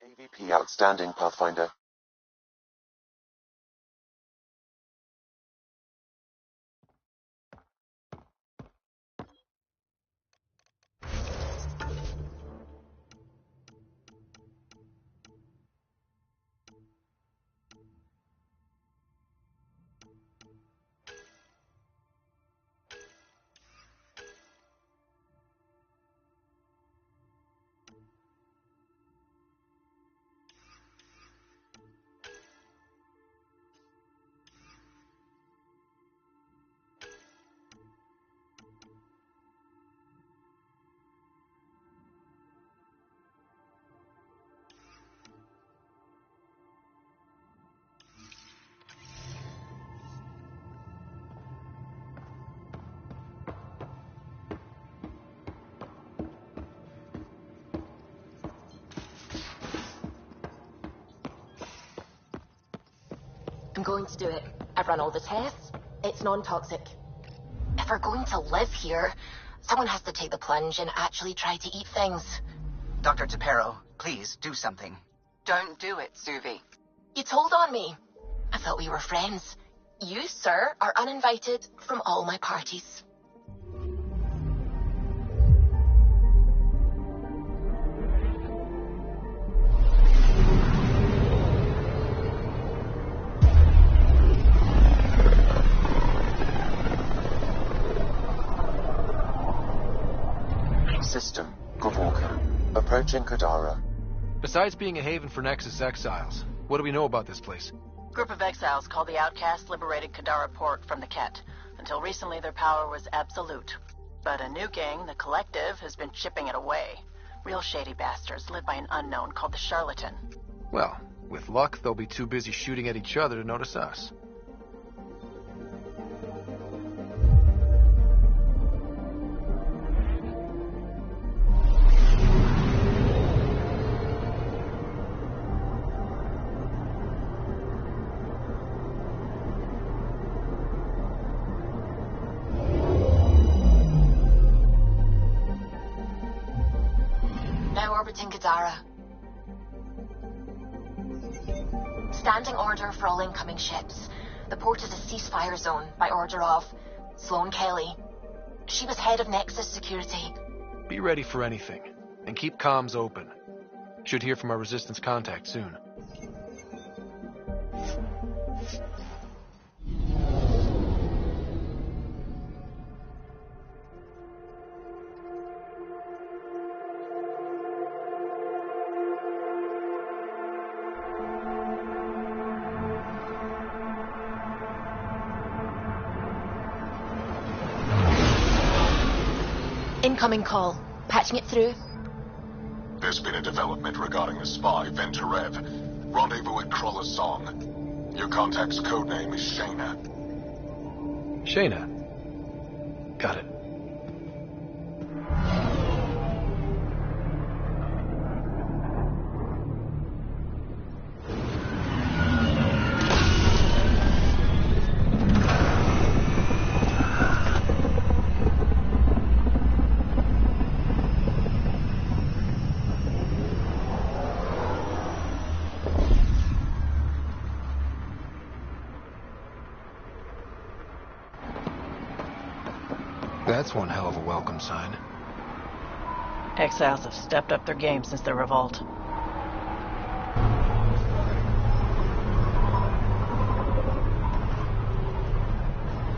AVP Outstanding Pathfinder. I'm going to do it. I've run all the tests. It's non-toxic. If we're going to live here, someone has to take the plunge and actually try to eat things. Dr. Tapero, please do something. Don't do it, Suvi. You told on me. I thought we were friends. You, sir, are uninvited from all my parties. System, Gavorka. Approaching Kadara. Besides being a haven for Nexus exiles, what do we know about this place? Group of exiles called the Outcasts liberated Kadara Port from the Ket. Until recently, their power was absolute. But a new gang, the Collective, has been chipping it away. Real shady bastards led by an unknown called the Charlatan. Well, with luck, they'll be too busy shooting at each other to notice us. Now orbiting Kadara. Standing order for all incoming ships. The port is a ceasefire zone by order of Sloane Kelly. She was head of Nexus security. Be ready for anything, and keep comms open. Should hear from our Resistance contact soon. Incoming call. Patching it through. There's been a development regarding the spy, Venturev. Rendezvous at Kroller's Song. Your contact's codename is Shayna. Shayna. Got it. That's one hell of a welcome sign. Exiles have stepped up their game since their revolt.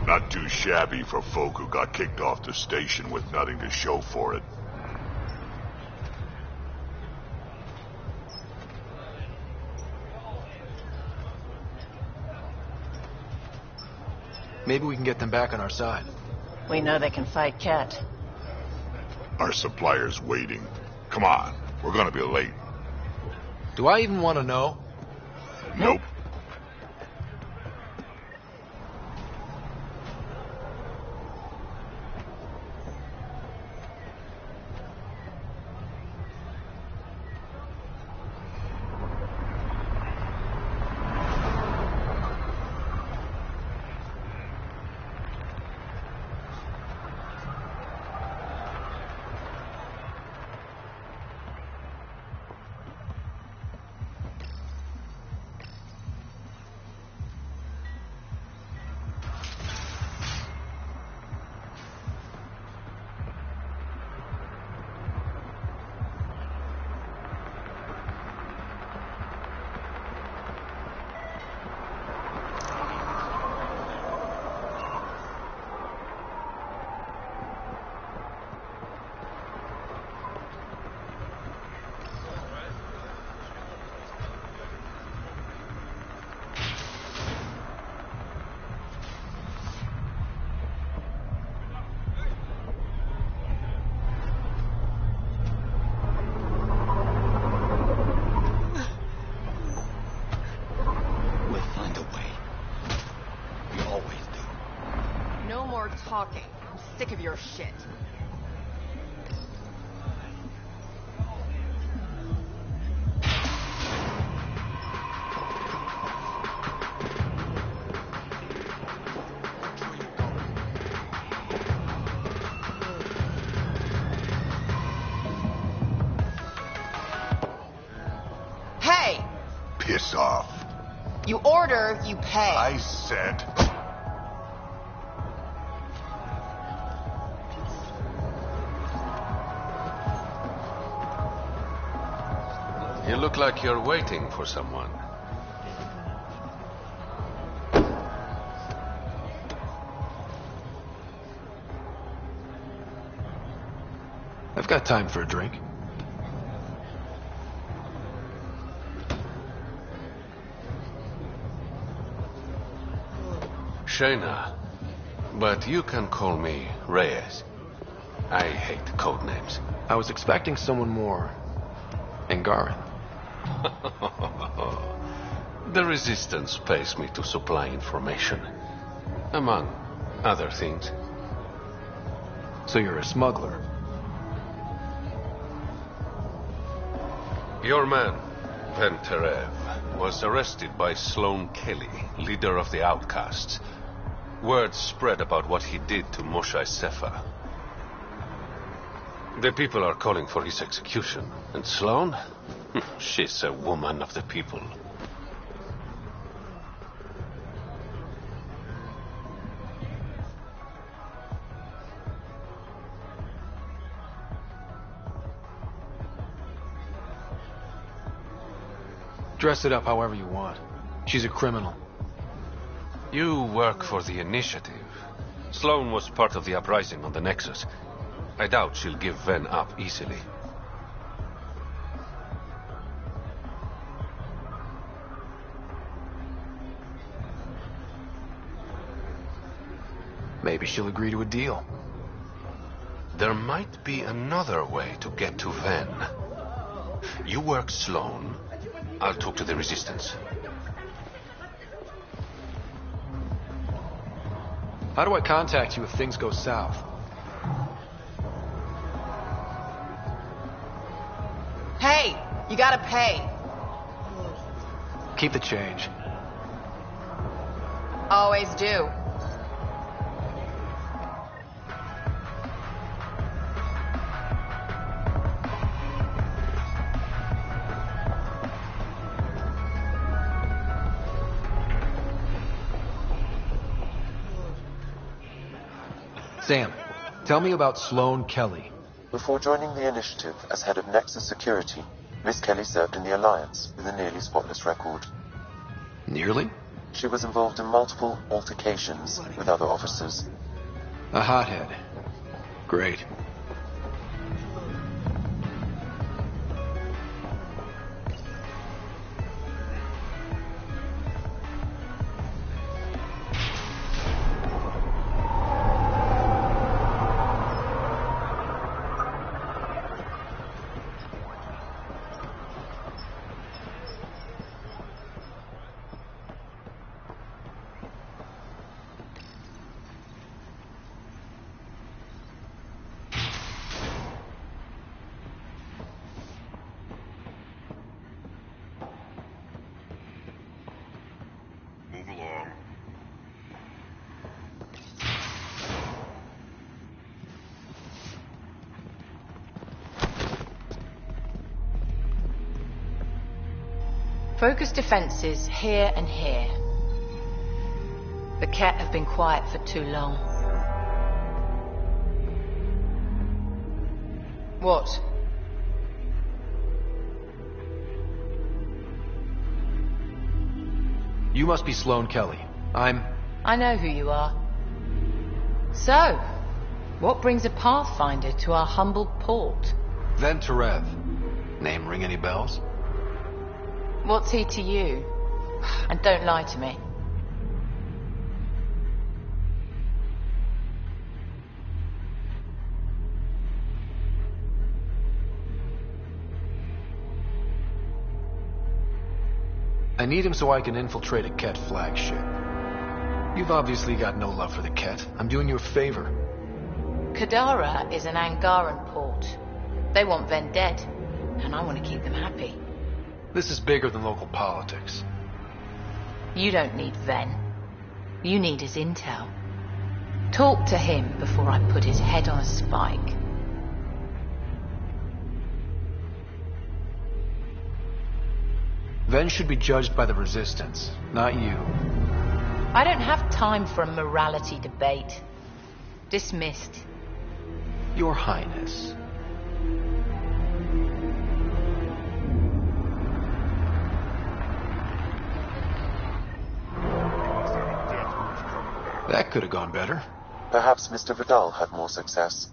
Not too shabby for folk who got kicked off the station with nothing to show for it. Maybe we can get them back on our side. We know they can fight Ket. Our supplier's waiting. Come on, we're gonna be late. Do I even want to know? Nope. Talking. I'm sick of your shit. Hey! Piss off. You order, you pay. I said... You look like you're waiting for someone. I've got time for a drink. Shayna, but you can call me Reyes. I hate code names. I was expecting someone more Angaran. The Resistance pays me to supply information, among other things. So you're a smuggler? Your man, Venterev, was arrested by Sloane Kelly, leader of the Outcasts. Word spread about what he did to Moshe Sefa. The people are calling for his execution. And Sloane? She's a woman of the people. Dress it up however you want. She's a criminal. You work for the Initiative. Sloane was part of the uprising on the Nexus. I doubt she'll give Ven up easily. Maybe she'll agree to a deal. There might be another way to get to Ven. You work Sloane. I'll talk to the Resistance. How do I contact you if things go south? Hey, you gotta pay. Keep the change. Always do. Sam, tell me about Sloane Kelly. Before joining the Initiative as head of Nexus Security, Miss Kelly served in the Alliance with a nearly spotless record. Nearly? She was involved in multiple altercations with other officers. A hothead. Great. Focus defenses here and here. The Ket have been quiet for too long. What? You must be Sloane Kelly. I know who you are. So, what brings a Pathfinder to our humble port? Venterev. Name ring any bells? What's he to you? And don't lie to me. I need him so I can infiltrate a Ket flagship. You've obviously got no love for the Ket. I'm doing you a favor. Kadara is an Angaran port. They want Ven dead, and I want to keep them happy. This is bigger than local politics. You don't need Ven. You need his intel. Talk to him before I put his head on a spike. Ven should be judged by the Resistance, not you. I don't have time for a morality debate. Dismissed. Your Highness. That could have gone better. Perhaps Mr. Vidal had more success.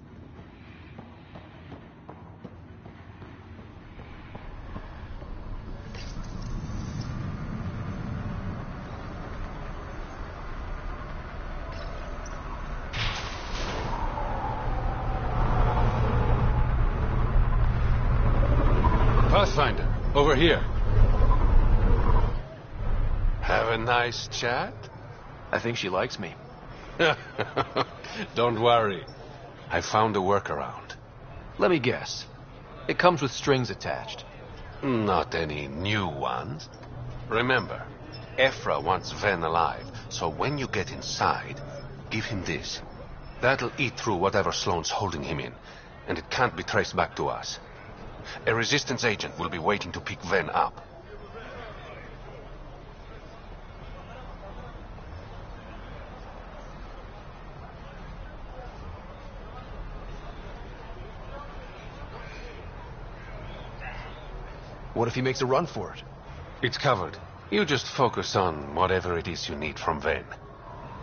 Pathfinder, over here. Have a nice chat? I think she likes me. Don't worry. I found a workaround. Let me guess. It comes with strings attached. Not any new ones. Remember, Ephra wants Ven alive, so when you get inside, give him this. That'll eat through whatever Sloane's holding him in, and it can't be traced back to us. A Resistance agent will be waiting to pick Ven up. What if he makes a run for it? It's covered. You just focus on whatever it is you need from Ven.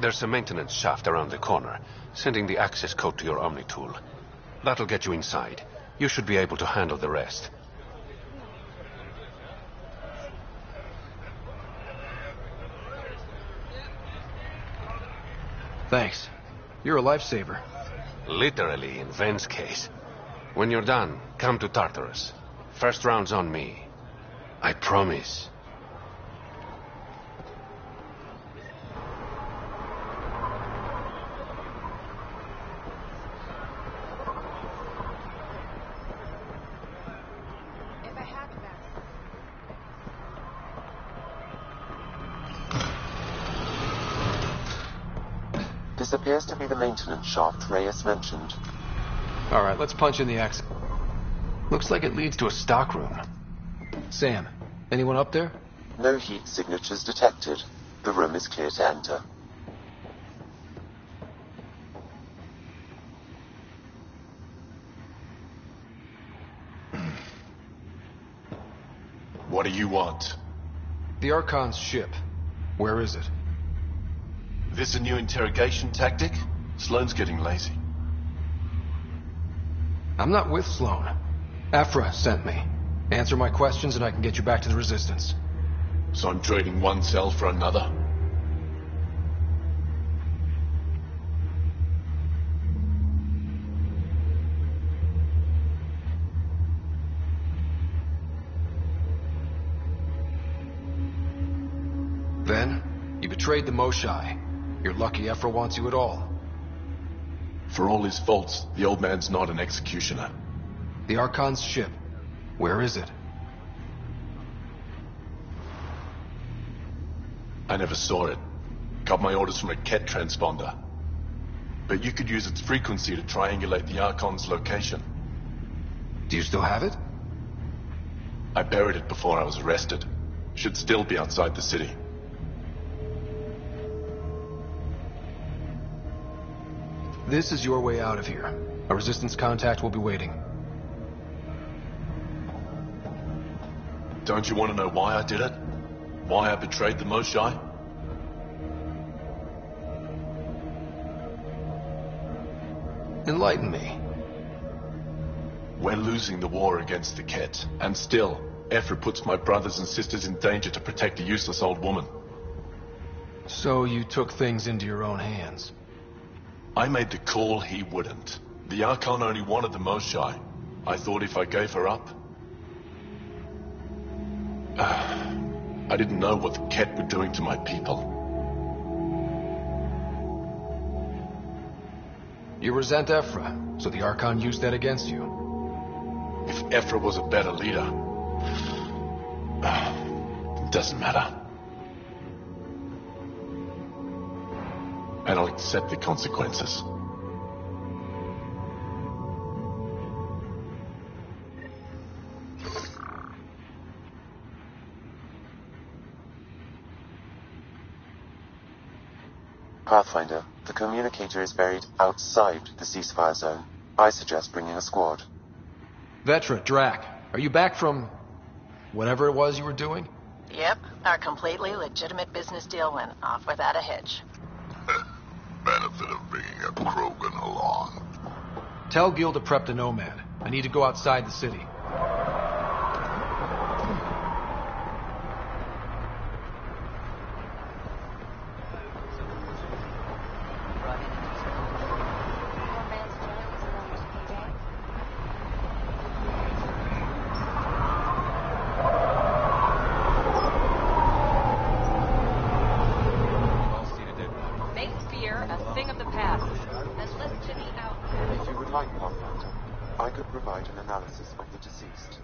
There's a maintenance shaft around the corner, sending the access code to your Omni tool. That'll get you inside. You should be able to handle the rest. Thanks. You're a lifesaver. Literally, in Ven's case. When you're done, come to Tartarus. First round's on me. I promise. This appears to be the maintenance shaft Reyes mentioned. All right, let's punch in the exit. Looks like it leads to a stockroom. Sam, anyone up there? No heat signatures detected. The room is clear to enter. What do you want? The Archon's ship. Where is it? This a new interrogation tactic? Sloane's getting lazy. I'm not with Sloane. Ephra sent me. Answer my questions and I can get you back to the Resistance. So I'm trading one cell for another? Then, you betrayed the Moshai. You're lucky Ephra wants you at all. For all his faults, the old man's not an executioner. The Archon's ship. Where is it? I never saw it. Got my orders from a Ket transponder. But you could use its frequency to triangulate the Archon's location. Do you still have it? I buried it before I was arrested. Should still be outside the city. This is your way out of here. A Resistance contact will be waiting. Don't you want to know why I did it? Why I betrayed the Moshai? Enlighten me. We're losing the war against the Ket, and still, Ephra puts my brothers and sisters in danger to protect a useless old woman. So you took things into your own hands. I made the call he wouldn't. The Archon only wanted the Moshai. I thought if I gave her up... I didn't know what the Ket were doing to my people. You resent Ephra, so the Archon used that against you. If Ephra was a better leader... it doesn't matter. And I'll accept the consequences. Pathfinder, the communicator is buried outside the ceasefire zone. I suggest bringing a squad. Vetra, Drac, are you back from... whatever it was you were doing? Yep, our completely legitimate business deal went off without a hitch. Benefit of bringing a Krogan along. Tell Gil to prep the Nomad. I need to go outside the city. devices of the deceased.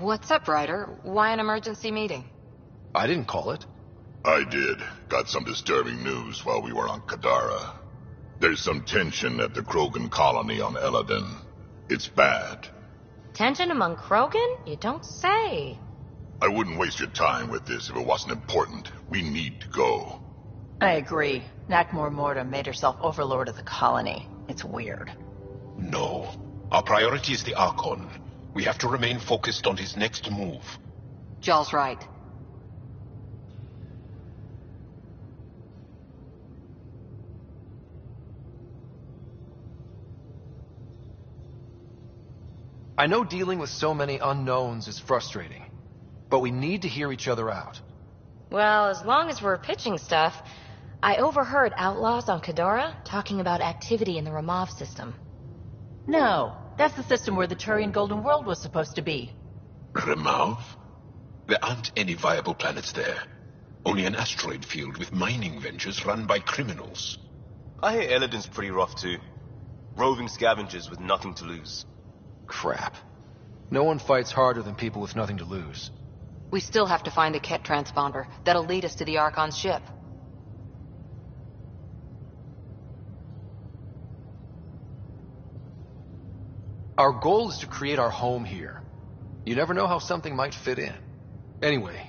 What's up, Ryder? Why an emergency meeting? I didn't call it. I did. Got some disturbing news while we were on Kadara. There's some tension at the Krogan colony on Eladon. It's bad. Tension among Krogan? You don't say. I wouldn't waste your time with this if it wasn't important. We need to go. I agree. Nakmor Morta made herself overlord of the colony. It's weird. No. Our priority is the Archon. We have to remain focused on his next move. Jall's right. I know dealing with so many unknowns is frustrating, but we need to hear each other out. Well, as long as we're pitching stuff, I overheard outlaws on Kadara talking about activity in the Ramov system. No, that's the system where the Turian Golden World was supposed to be. Remav? There aren't any viable planets there. Only an asteroid field with mining ventures run by criminals. I hear Eladin's pretty rough too. Roving scavengers with nothing to lose. Crap. No one fights harder than people with nothing to lose. We still have to find the Ket transponder. That'll lead us to the Archon's ship. Our goal is to create our home here. You never know how something might fit in. Anyway,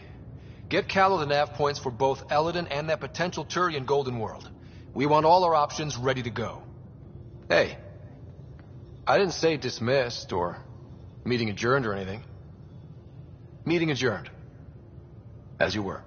get Callow the nav points for both Eladon and that potential Turian Golden World. We want all our options ready to go. Hey, I didn't say dismissed or meeting adjourned or anything. Meeting adjourned. As you were.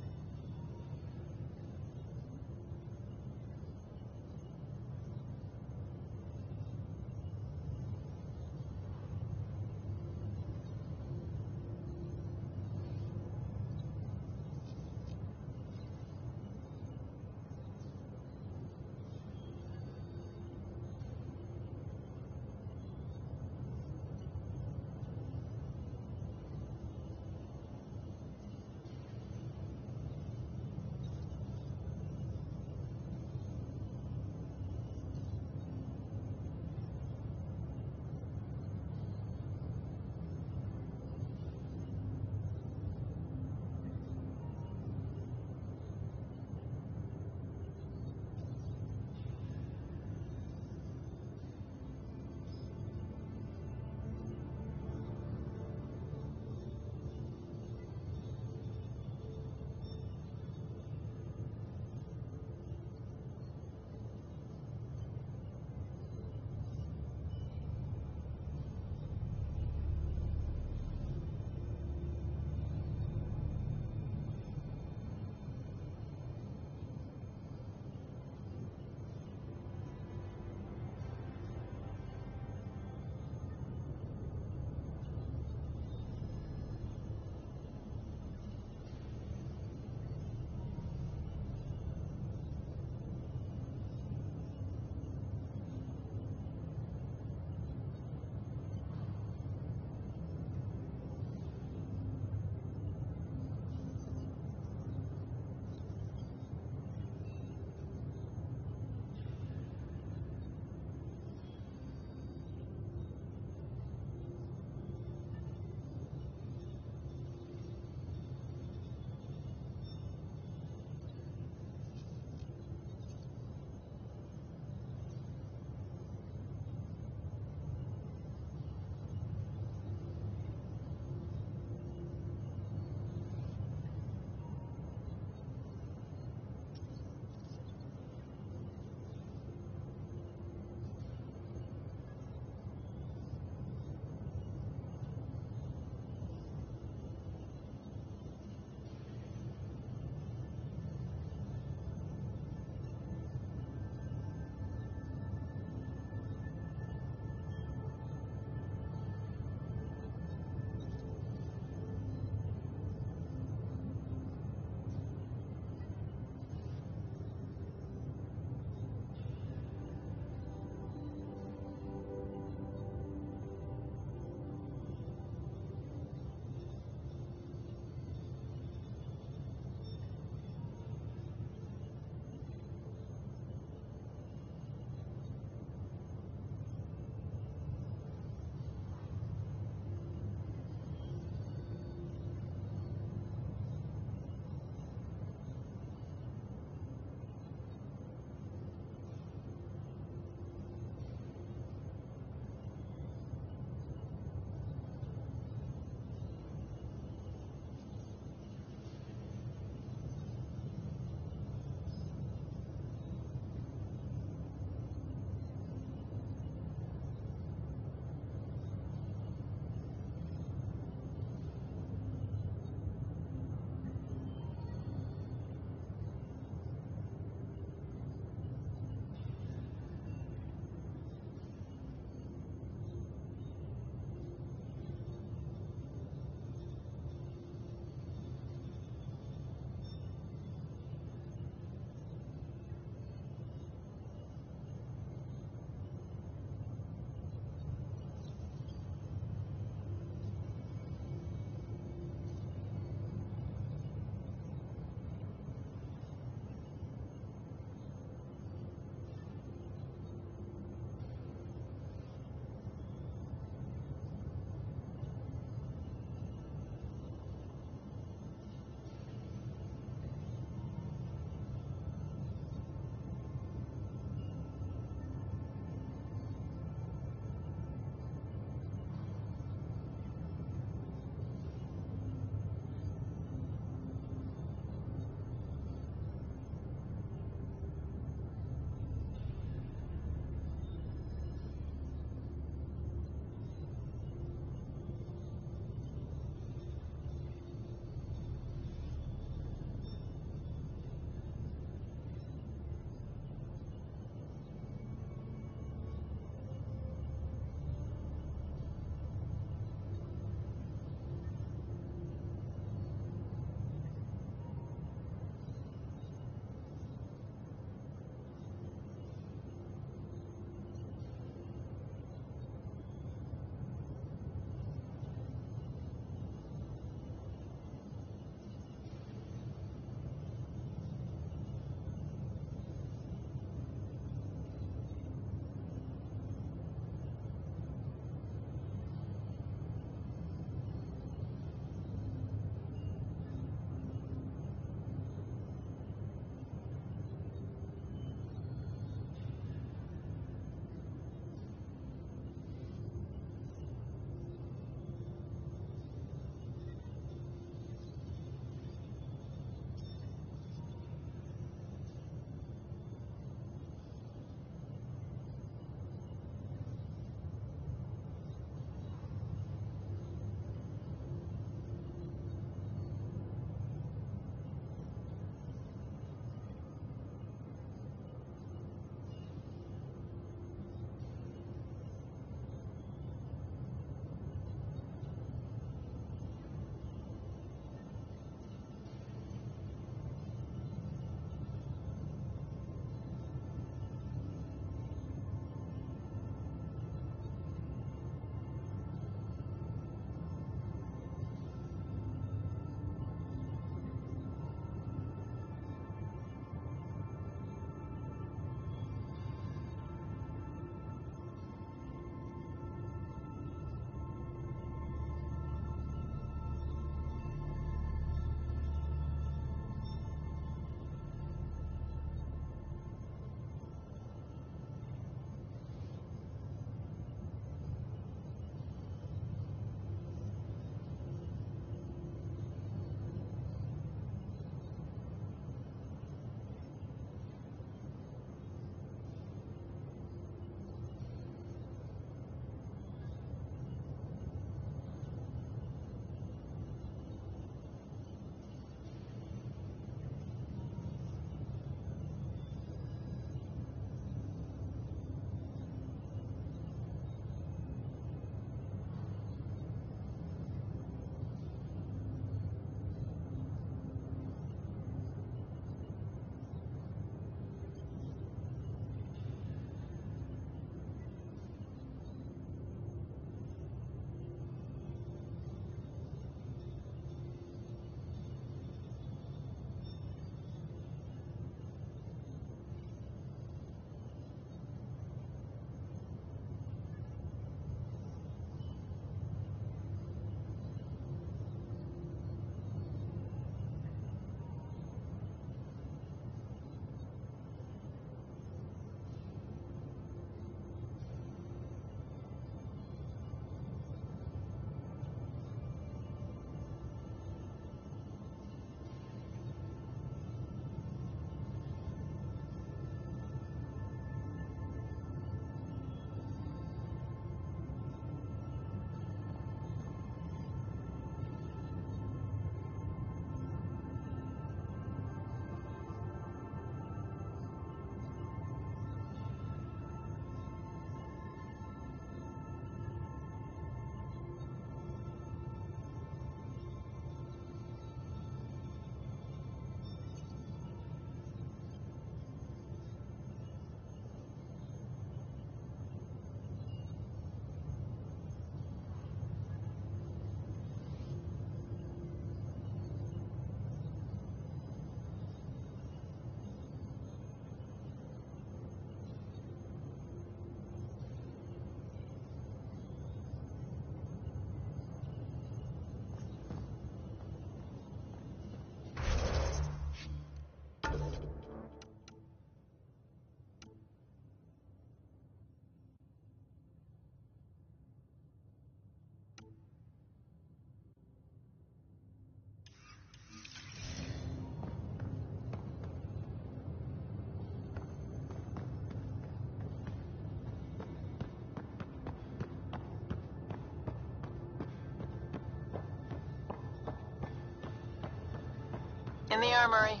In the armory.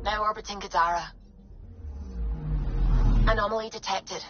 Now orbiting Gadara. Anomaly detected.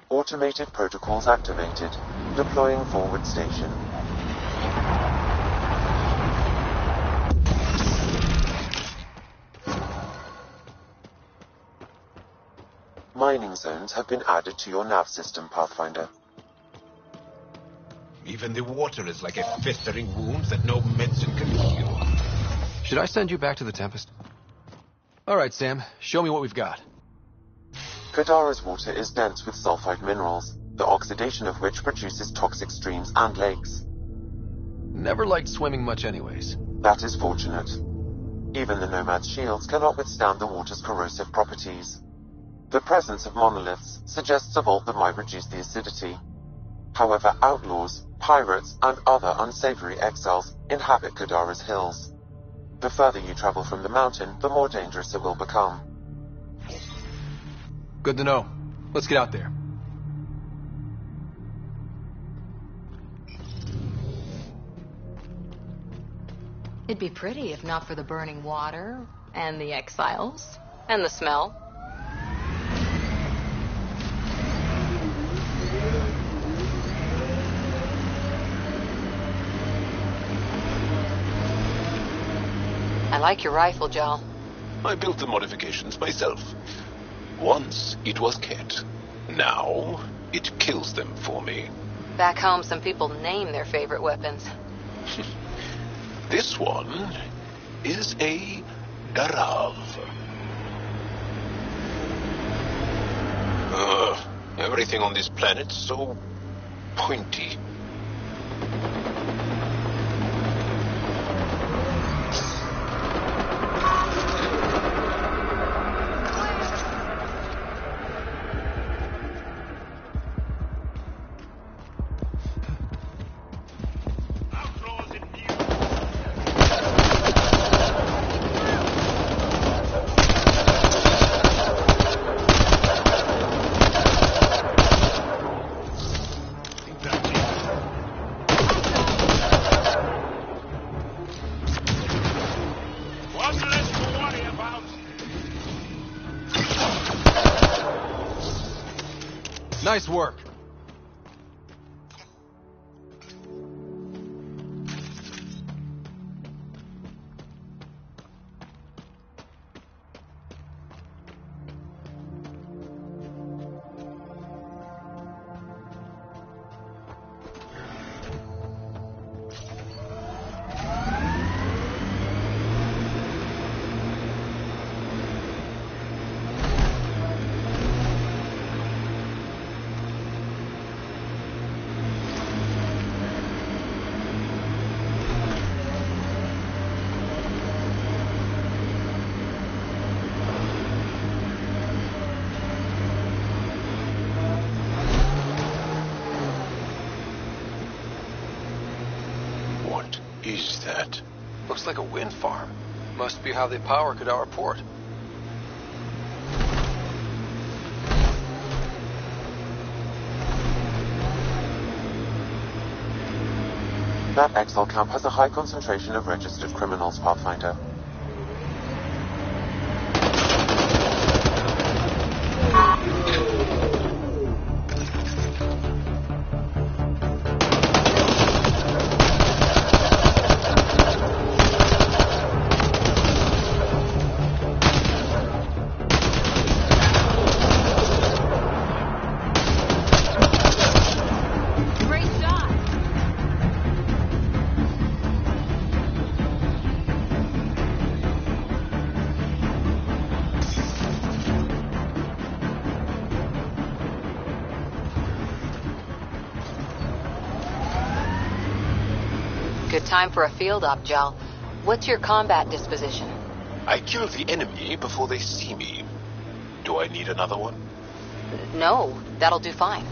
Automated protocols activated. Deploying forward station. Mining zones have been added to your nav system, Pathfinder. Even the water is like a festering wound that no medicine can heal. Should I send you back to the Tempest? All right, Sam. Show me what we've got. Kadara's water is dense with sulfide minerals, the oxidation of which produces toxic streams and lakes. Never liked swimming much anyways. That is fortunate. Even the Nomad's shields cannot withstand the water's corrosive properties. The presence of monoliths suggests a vault that might reduce the acidity. However, outlaws, pirates, and other unsavory exiles inhabit Kadara's hills. The further you travel from the mountain, the more dangerous it will become. Good to know. Let's get out there. It'd be pretty if not for the burning water, and the exiles, and the smell. I like your rifle, Joel. I built the modifications myself. Once it was Ket. Now it kills them for me. Back home, some people name their favorite weapons. This one is a Garav. Everything on this planet's so pointy. Nice work. is that? Looks like a wind farm. Must be how they power Kadara Port. That exile camp has a high concentration of registered criminals, Pathfinder. Good time for a field op, Jal. What's your combat disposition? I kill the enemy before they see me. Do I need another one? No, that'll do fine.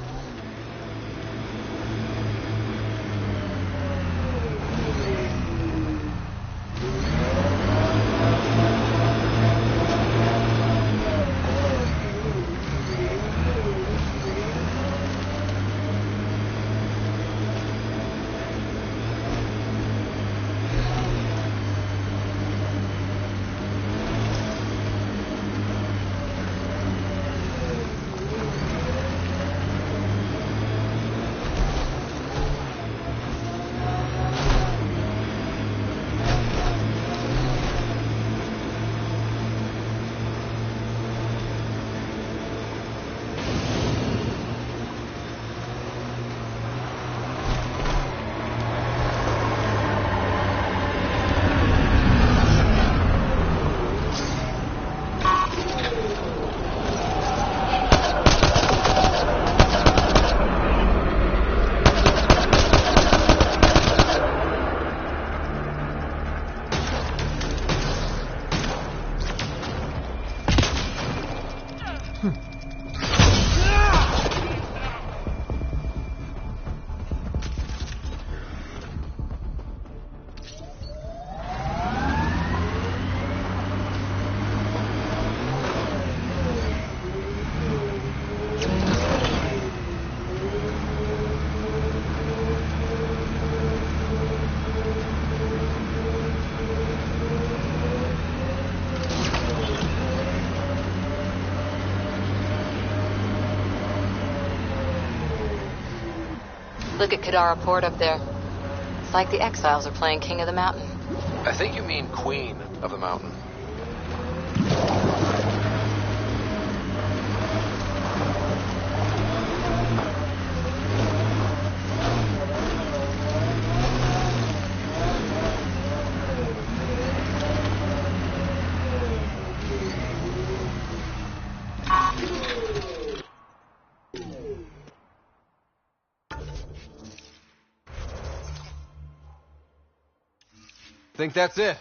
Look at Kadara Port up there. It's like the exiles are playing King of the Mountain. I think you mean Queen of the Mountain. Think that's it?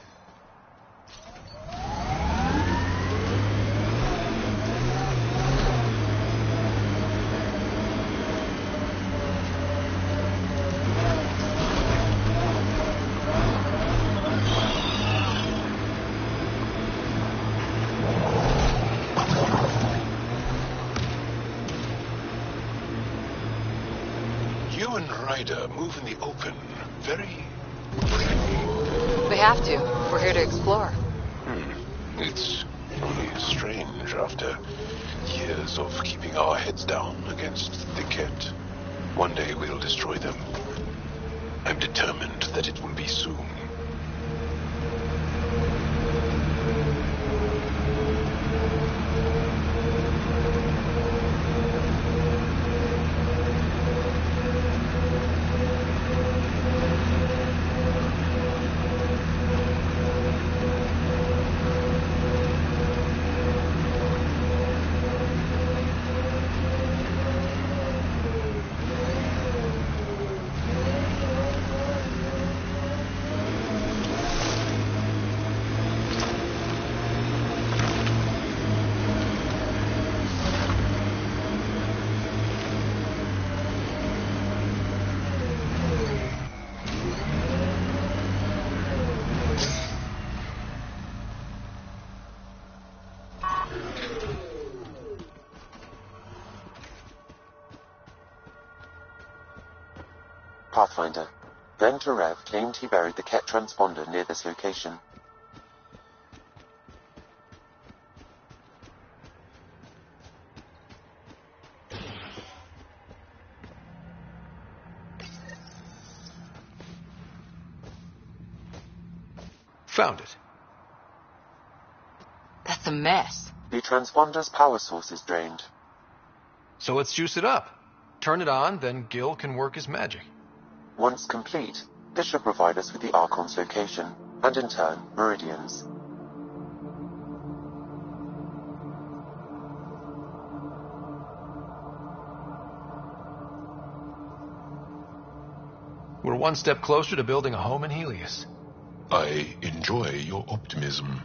You and Ryder move in the open. Very... We have to. We're here to explore. It's only strange after years of keeping our heads down against the Kett. One day we'll destroy them. I'm determined that it will be soon. Pathfinder. Venturev claimed he buried the Ket transponder near this location. Found it. That's a mess. The transponder's power source is drained. So let's juice it up. Turn it on, then Gil can work his magic. Once complete, this should provide us with the Archon's location, and in turn, Meridian's. We're one step closer to building a home in Helios. I enjoy your optimism.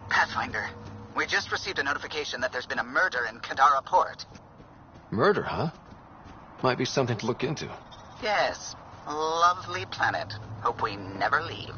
Pathfinder, we just received a notification that there's been a murder in Kadara Port. Murder, huh? Might be something to look into. Yes. Lovely planet. Hope we never leave.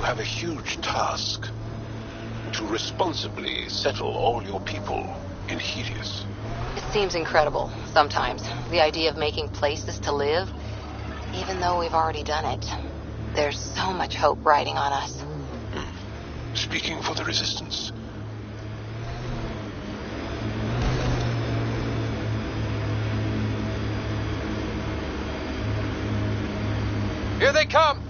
Have a huge task to responsibly settle all your people in Helios. It seems incredible, sometimes. The idea of making places to live, even though we've already done it. There's so much hope riding on us. Speaking for the Resistance. Here they come!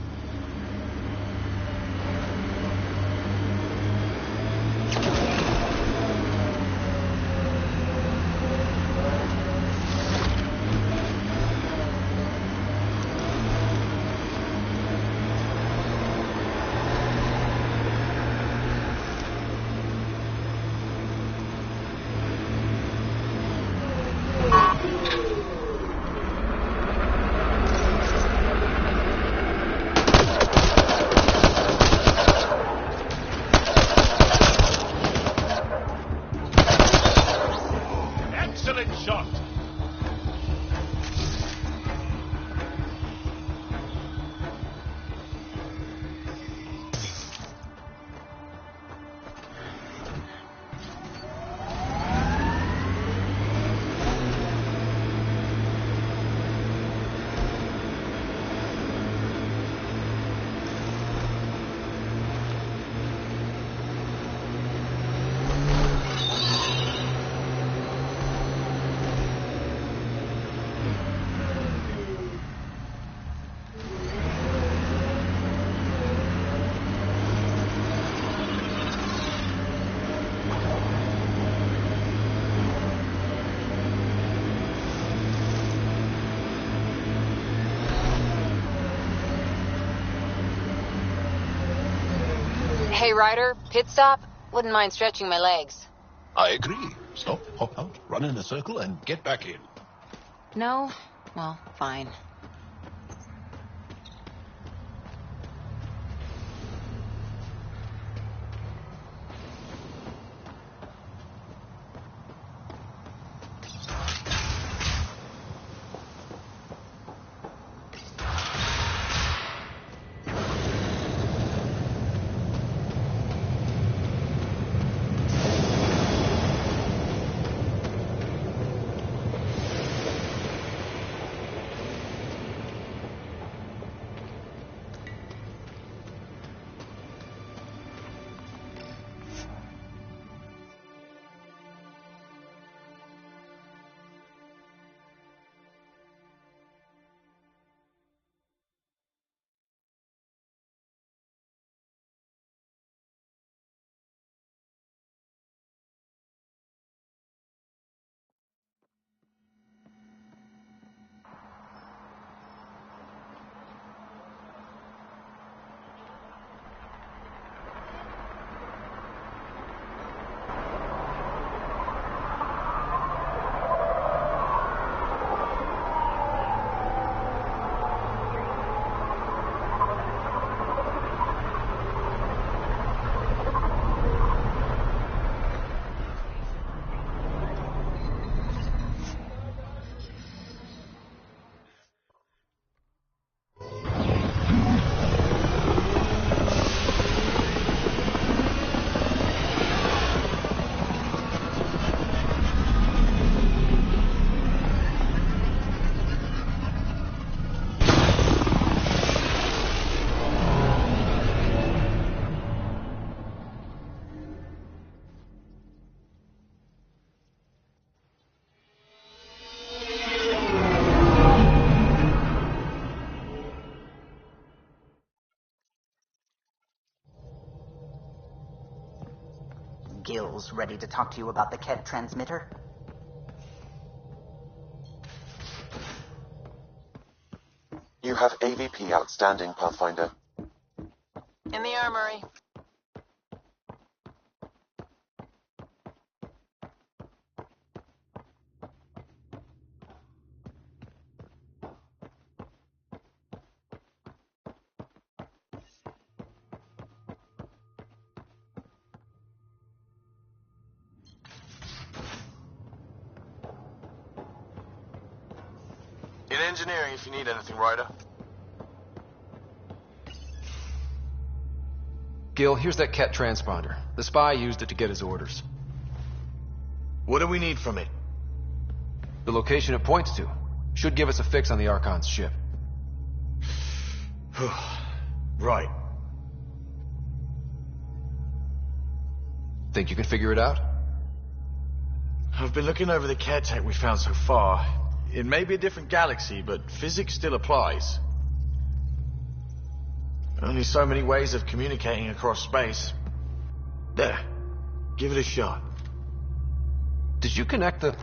Hey, Ryder, pit stop? Wouldn't mind stretching my legs. I agree. Stop, hop out, run in a circle, and get back in. No? Well, fine. vessels ready to talk to you about the Ked transmitter? You have AVP outstanding, Pathfinder. In the armory. In engineering if you need anything, Ryder. Gil, here's that Ket transponder. The spy used it to get his orders. What do we need from it? The location it points to should give us a fix on the Archon's ship. Right. Think you can figure it out? I've been looking over the care tech we found so far. It may be a different galaxy, but physics still applies. Only so many ways of communicating across space. There. Give it a shot. Did you connect the...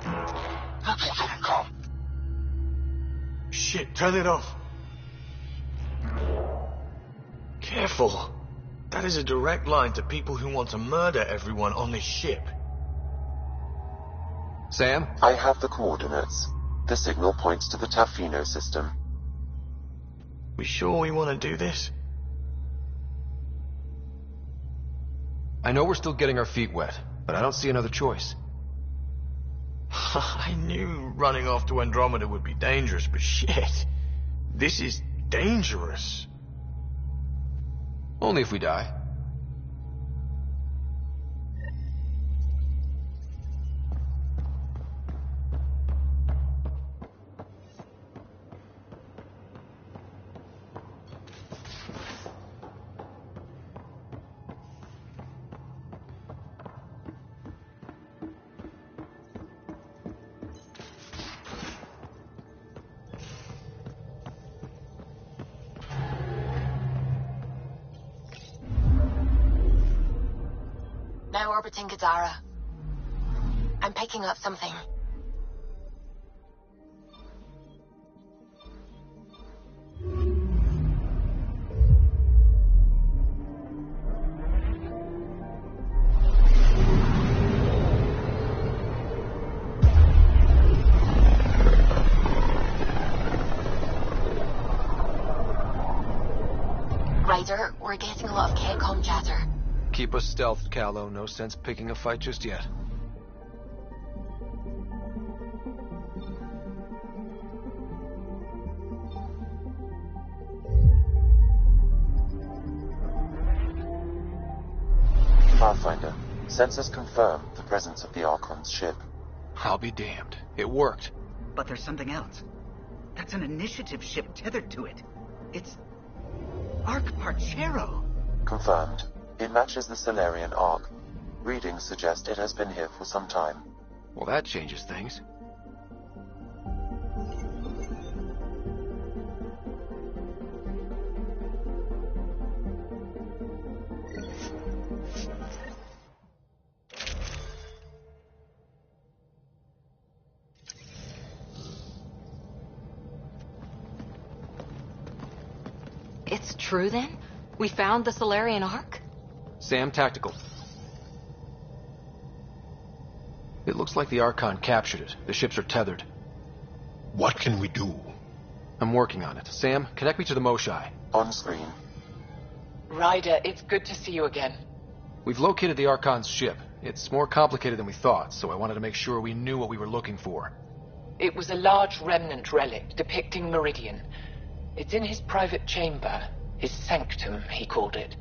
Shit, turn it off. Careful. That is a direct line to people who want to murder everyone on this ship. Sam? I have the coordinates. The signal points to the Tafino system. We sure we want to do this? I know we're still getting our feet wet, but I don't see another choice. I knew running off to Andromeda would be dangerous, but shit. This is dangerous. Only if we die. Now orbiting Gadara. I'm picking up something. Ryder, we're getting a lot of Ketcom chatter. Keep us stealthed, Callow. No sense picking a fight just yet. Pathfinder, sensors confirm the presence of the Archon's ship. I'll be damned. It worked. But there's something else. That's an initiative ship tethered to it. It's... Arc Parchero. Confirmed. It matches the Solarian Arc. Readings suggest it has been here for some time. Well, that changes things. It's true then? We found the Solarian Arc? Sam, tactical. It looks like the Archon captured it. The ships are tethered. What can we do? I'm working on it. Sam, connect me to the Moshai. On screen. Ryder, it's good to see you again. We've located the Archon's ship. It's more complicated than we thought, so I wanted to make sure we knew what we were looking for. It was a large remnant relic depicting Meridian. It's in his private chamber. His sanctum, he called it.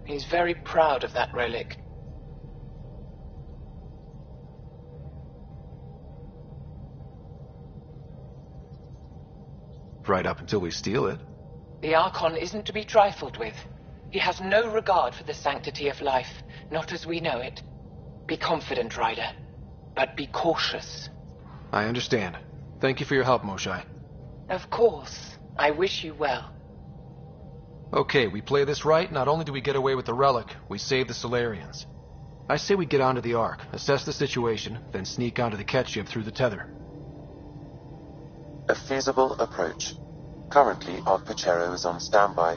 He's very proud of that relic. Right up until we steal it. The Archon isn't to be trifled with. He has no regard for the sanctity of life, not as we know it. Be confident, Ryder, but be cautious. I understand. Thank you for your help, Moshai. Of course. I wish you well. Okay, we play this right, not only do we get away with the relic, we save the Solarians. I say we get onto the Ark, assess the situation, then sneak onto the Ket ship through the tether. A feasible approach. Currently, Ark Pachero is on standby.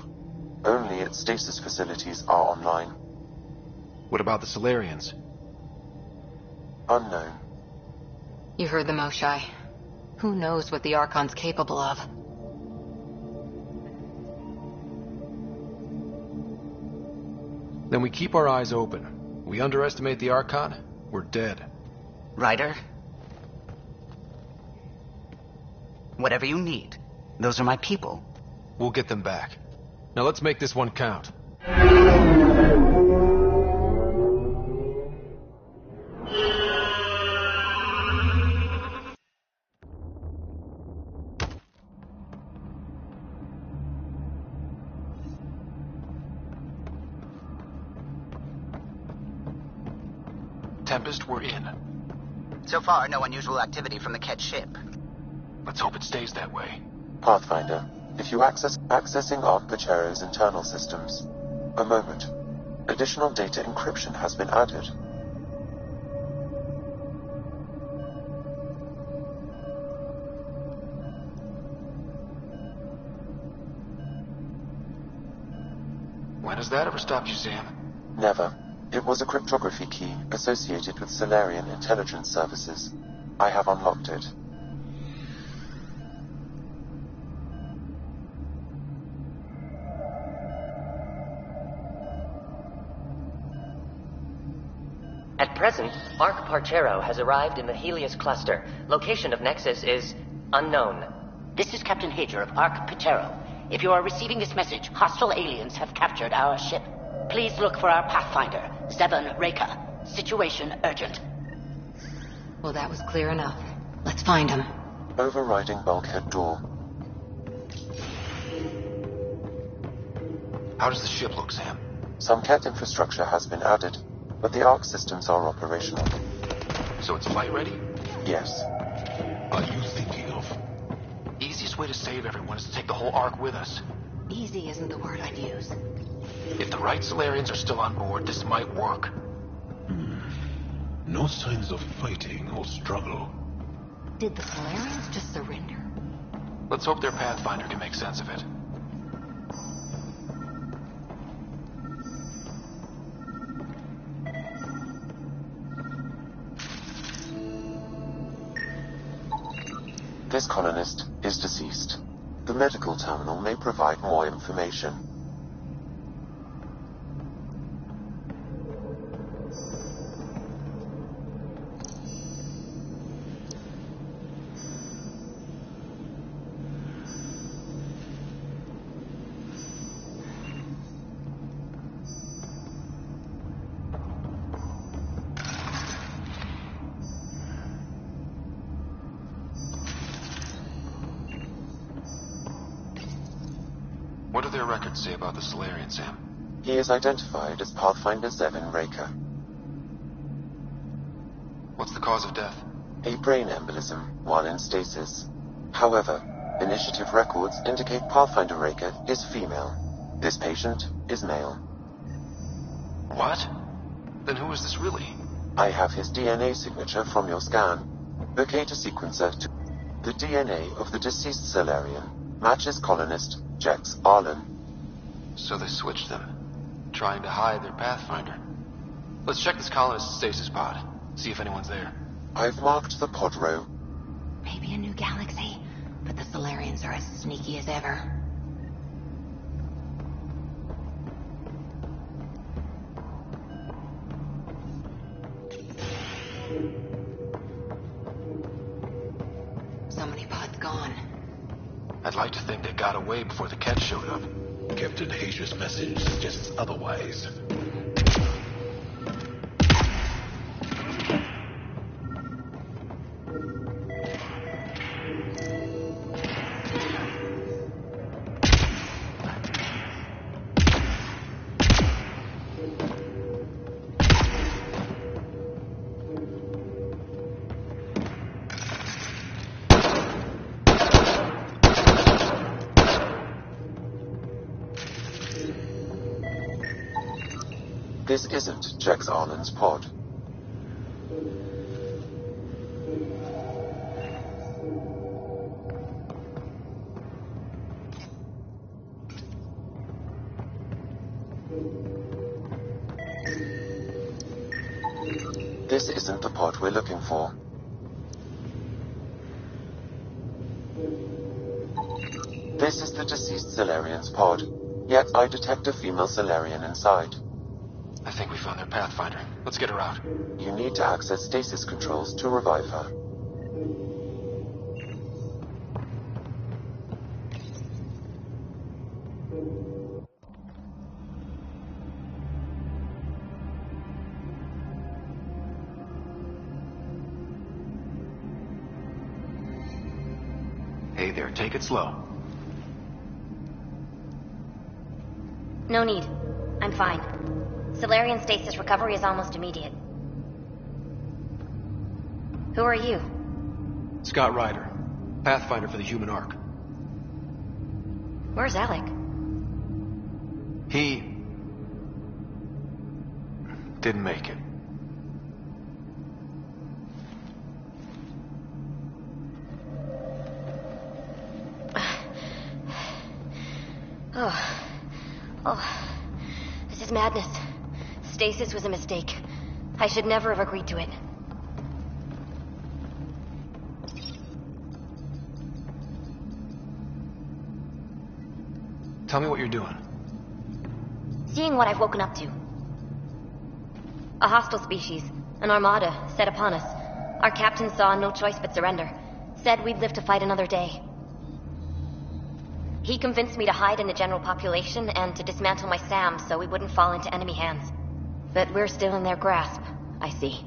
Only its stasis facilities are online. What about the Solarians? Unknown. You heard the Moshai. Who knows what the Archon's capable of? Then we keep our eyes open. We underestimate the Archon, we're dead. Ryder? Whatever you need. Those are my people. We'll get them back. Now let's make this one count. Tempest, we're in. So far, no unusual activity from the Ket ship. Let's hope it stays that way. Pathfinder, if you accessing Ark Pachero's internal systems. A moment. Additional data encryption has been added. When has that ever stopped you, Sam? Never. It was a cryptography key associated with Solarian intelligence services. I have unlocked it. At present, Ark Parchero has arrived in the Helios cluster. Location of Nexus is unknown. This is Captain Hager of Ark Pachero. If you are receiving this message, hostile aliens have captured our ship. Please look for our Pathfinder, Zevon Reka. Situation urgent. Well, that was clear enough. Let's find him. Overriding bulkhead door. How does the ship look, Sam? Some Ket infrastructure has been added, but the Ark systems are operational. So it's flight ready? Yes. Are you thinking of? Easiest way to save everyone is to take the whole Ark with us. Easy isn't the word I'd use. If the right Solarians are still on board, this might work. No signs of fighting or struggle. Did the Solarians just surrender? Let's hope their Pathfinder can make sense of it. This colonist is deceased. The medical terminal may provide more information. What do their records say about the Solarian, Sam? He is identified as Pathfinder Zevon Reka. What's the cause of death? A brain embolism while in stasis. However, initiative records indicate Pathfinder Reka is female. This patient is male. What? Then who is this really? I have his DNA signature from your scan. Locate a sequencer to... The DNA of the deceased Solarian matches colonist Jex Arlen. So they switched them, trying to hide their Pathfinder. Let's check this colonist's stasis pod, see if anyone's there. I've marked the pod row. Maybe a new galaxy, but the Solarians are as sneaky as ever. So many pods gone. I'd like to think they got away before the Ket showed up. Captain Hager's message suggests otherwise. This isn't Jex Arlen's pod. This isn't the pod we're looking for. This is the deceased Solarian's pod, yet I detect a female Solarian inside. I think we found their Pathfinder. Let's get her out. You need to access stasis controls to revive her. Hey there, take it slow. No need. I'm fine. Solarian stasis recovery is almost immediate. Who are you? Scott Ryder, Pathfinder for the Human Ark. Where's Alec? He didn't make it. Oh, this is madness. Stasis was a mistake. I should never have agreed to it. Tell me what you're doing. Seeing what I've woken up to. A hostile species, an armada, set upon us. Our captain saw no choice but surrender. Said we'd live to fight another day. He convinced me to hide in the general population and to dismantle my SAM so we wouldn't fall into enemy hands. But we're still in their grasp, I see.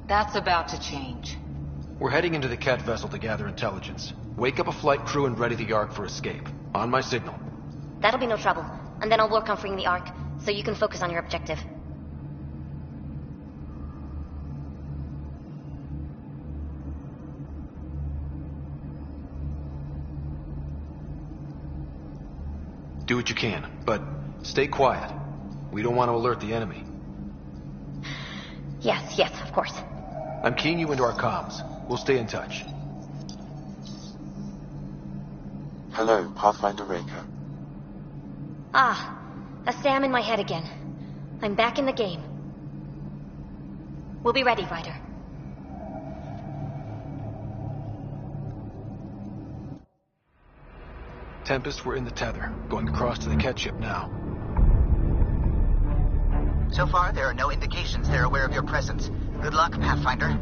That's about to change. We're heading into the Ket vessel to gather intelligence. Wake up a flight crew and ready the Ark for escape. On my signal. That'll be no trouble. And then I'll work on freeing the Ark, so you can focus on your objective. Do what you can, but stay quiet. We don't want to alert the enemy. Yes, of course. I'm keying you into our comms. We'll stay in touch. Hello, Pathfinder Raker. Ah, a SAM in my head again. I'm back in the game. We'll be ready, Ryder. Tempest, we're in the tether. Going across to the Ket ship now. So far, there are no indications they're aware of your presence. Good luck, Pathfinder.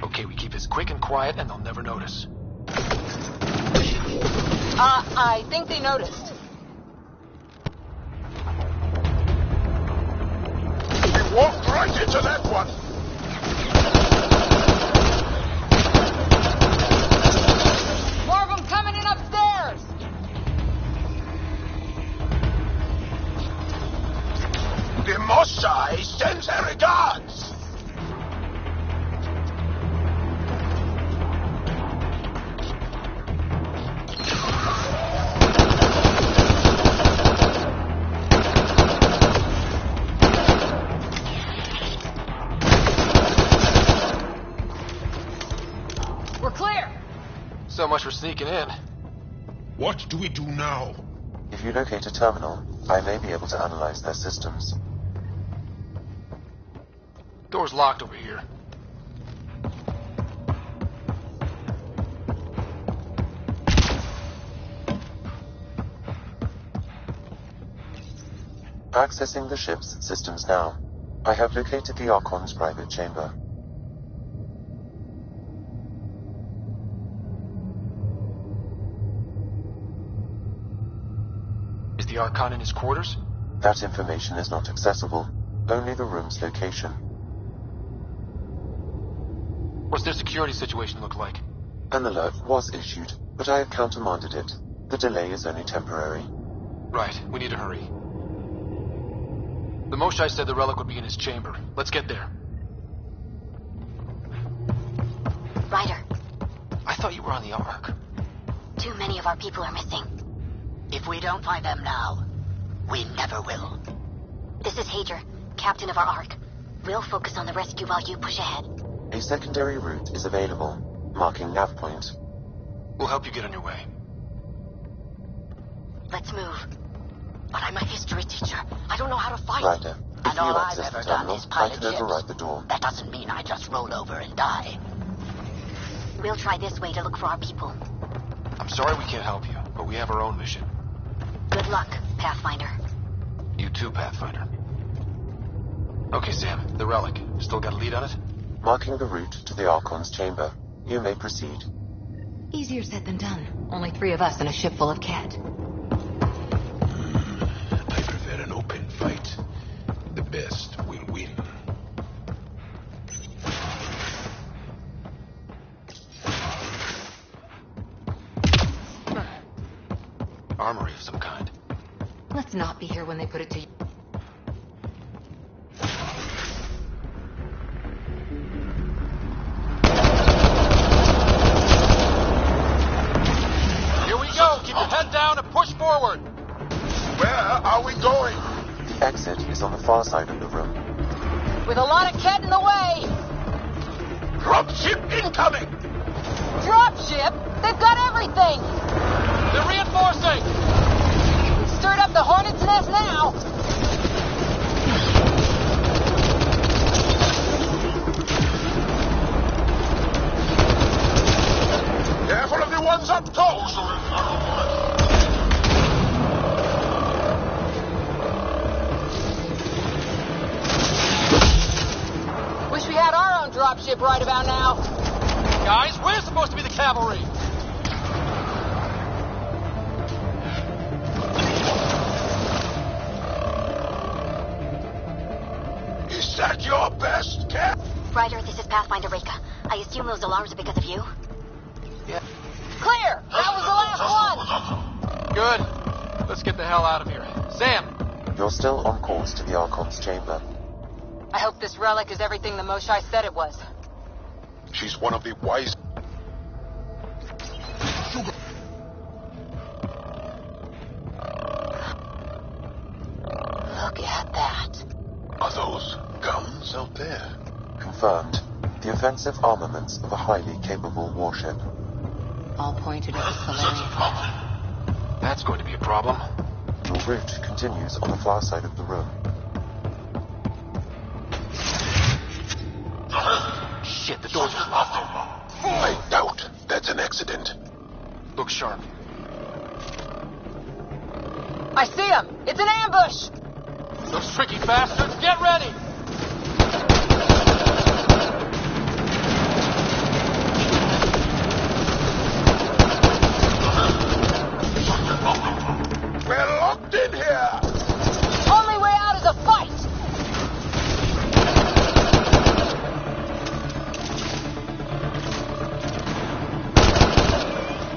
Okay, we keep this quick and quiet and they'll never notice. I think they noticed. You walked right into that one! More of them coming in upstairs! The Mossai sends their regards! So much for sneaking in. What do we do now? If you locate a terminal, I may be able to analyze their systems. Door's locked over here. Accessing the ship's systems now. I have located the Archon's private chamber. Is the Archon in his quarters? That information is not accessible. Only the room's location. What's their security situation look like? An alert was issued, but I have countermanded it. The delay is only temporary. Right, we need to hurry. The Moshai said the relic would be in his chamber. Let's get there. Ryder, I thought you were on the Ark. too many of our people are missing. If we don't find them now, we never will. This is Hager, captain of our Ark. We'll focus on the rescue while you push ahead. A secondary route is available, marking nav point. We'll help you get on your way. Let's move. But I'm a history teacher. I don't know how to fight. Ryder, if And all you I've access the ever done terminal, is I pilot can ships. override the door. That doesn't mean I just roll over and die. We'll try this way to look for our people. I'm sorry we can't help you, but we have our own mission. Good luck, Pathfinder. You too, Pathfinder. Okay, Sam, the relic. Still got a lead on it? Marking the route to the Archon's chamber. You may proceed. Easier said than done. Only 3 of us and a ship full of Ket. I prefer an open fight. The best will win. Armory of some kind. Let's not be here when they put it to you. Here we go! Keep your head down and push forward! Where are we going? The exit is on the far side of the room. With a lot of Ket in the way! Dropship incoming! Dropship? They've got everything! They're reinforcing! Stirred up the hornet's nest now! Careful of the ones up top! Wish we had our own dropship right about now. Guys, we're supposed to be the cavalry! Is that your best, Cap? Ryder, this is Pathfinder Reka. I assume those alarms are because of you? Yeah. Clear! That was the last one! Good. Let's get the hell out of here. Sam! You're still on course to the Archon's chamber. I hope this relic is everything the Moshai said it was. She's one of the wise... Look at that. Are those guns out there? Confirmed. The offensive armaments of a highly capable warship. All pointed at the Solarian. That's going to be a problem. Your route continues on the far side of the room. Shit, the doors are locked. I doubt that's an accident. Look sharp. I see him! It's an ambush! Those tricky bastards, get ready! We're locked in here! Only way out is a fight!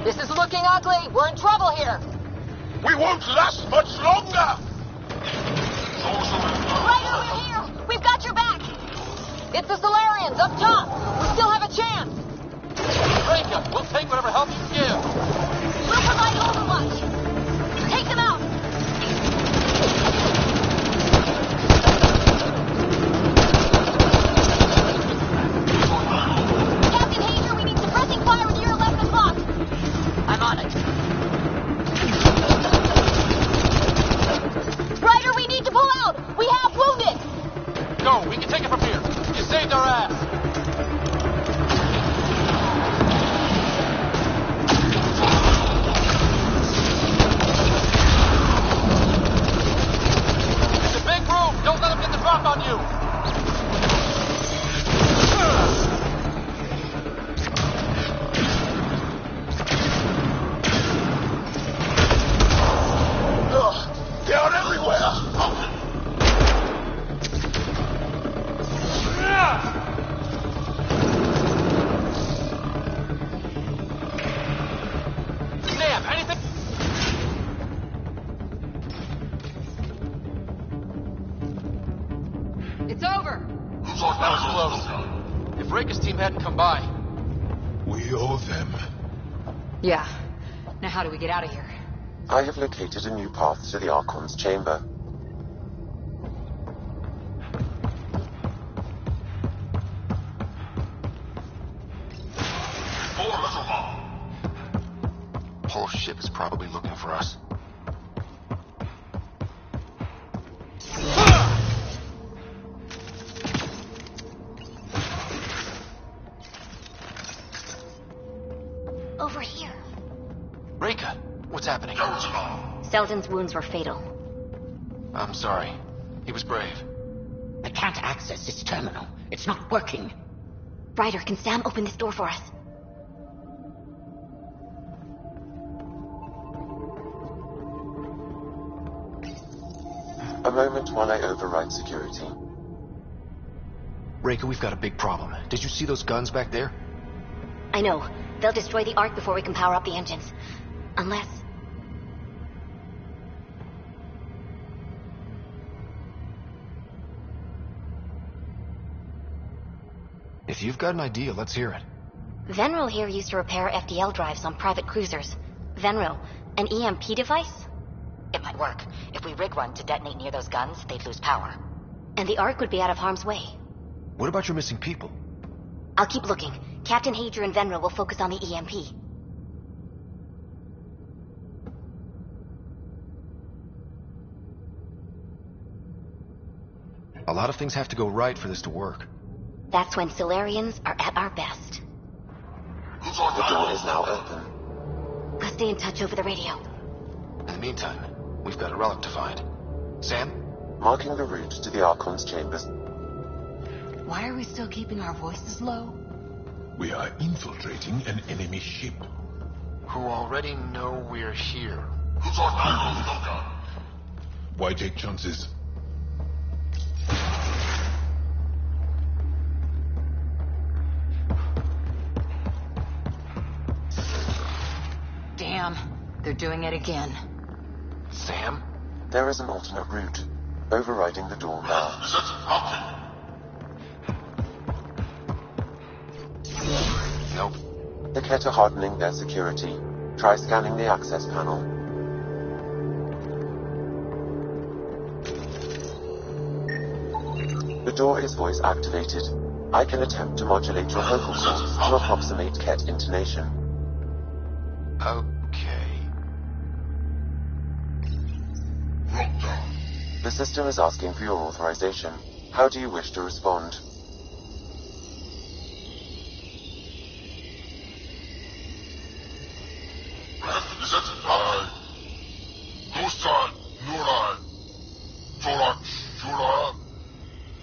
This is looking ugly. We're in trouble here. We won't last much longer! Ryder, we're here! We've got your back! It's the Solarians up top! We still have a chance! Reka, we'll take whatever help you can give. We'll provide overwatch. Take them out. Captain Hager, we need suppressing fire near 11 o'clock. I'm on it. Ryder, we need to pull out. We have wounded. Go, we can take it from here. You saved our ass. It's a big room. Don't let them get the drop on you. Ugh, they are everywhere! Sam, anything? It's over. That was close. If Reka's team hadn't come by, We owe them. Yeah. Now how do we get out of here? I have located a new path to the Archon's chamber. Whole ship is probably looking for us. Over here. Reka, what's happening? Selden's wounds were fatal. I'm sorry. He was brave. I can't access this terminal. It's not working. Ryder, can Sam open this door for us? A moment while I override security. Reka, we've got a big problem. Did you see those guns back there? I know. They'll destroy the Ark before we can power up the engines. Unless... If you've got an idea, let's hear it. Venril here used to repair FDL drives on private cruisers. Venril, an EMP device? It might work. If we rig one to detonate near those guns, they'd lose power. And the Ark would be out of harm's way. What about your missing people? I'll keep looking. Captain Hager and Venril will focus on the EMP. A lot of things have to go right for this to work. That's when Solarians are at our best. The door is now open. I'll stay in touch over the radio. In the meantime, we've got a relic to find. Sam? Marking the route to the Archon's chambers. Why are we still keeping our voices low? We are infiltrating an enemy ship. Who already know we're here. Why take chances? Damn, they're doing it again. Sam? There is an alternate route. Overriding the door now. Nope. The Ket are hardening their security. Try scanning the access panel. The door is voice activated. I can attempt to modulate your vocal cords to approximate Ket intonation. Okay. The system is asking for your authorization. How do you wish to respond?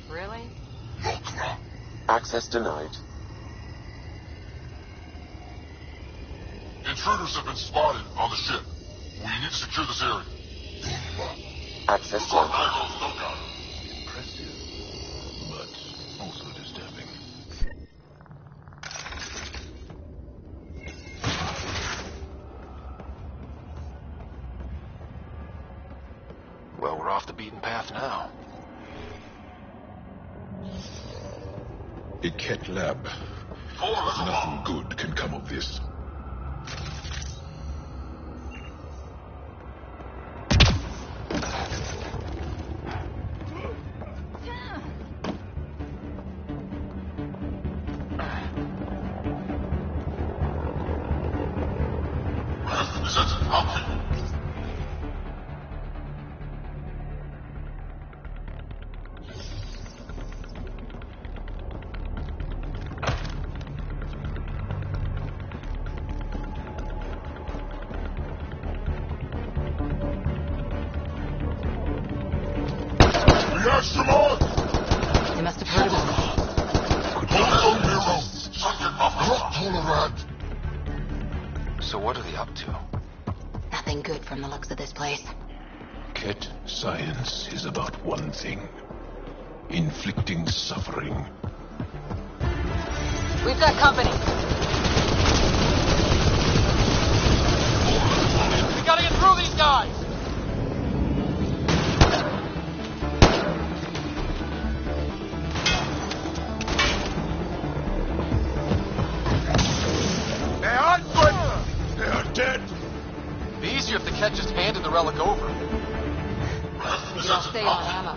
Really? Access denied. Intruders have been spotted on the ship. We need to secure this area. Access granted. Impressive, but also disturbing. Well, we're off the beaten path now. A Ket lab. Nothing good can come of this. They must have heard of us. So what are they up to? Nothing good from the looks of this place. Ket science is about one thing. Inflicting suffering. We've got company. We gotta get through these guys! We all stay on ammo.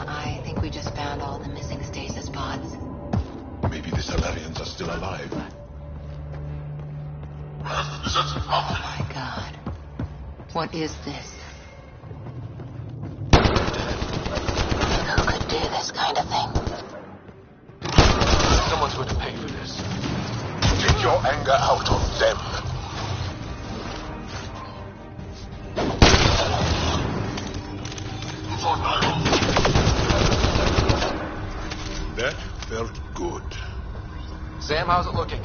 I think we just found all the missing stasis pods. Maybe the Salarians are still alive. Oh my god. What is this? Who could do this kind of thing? Someone's going to pay for this. Take your anger out on them. That felt good. Sam, how's it looking?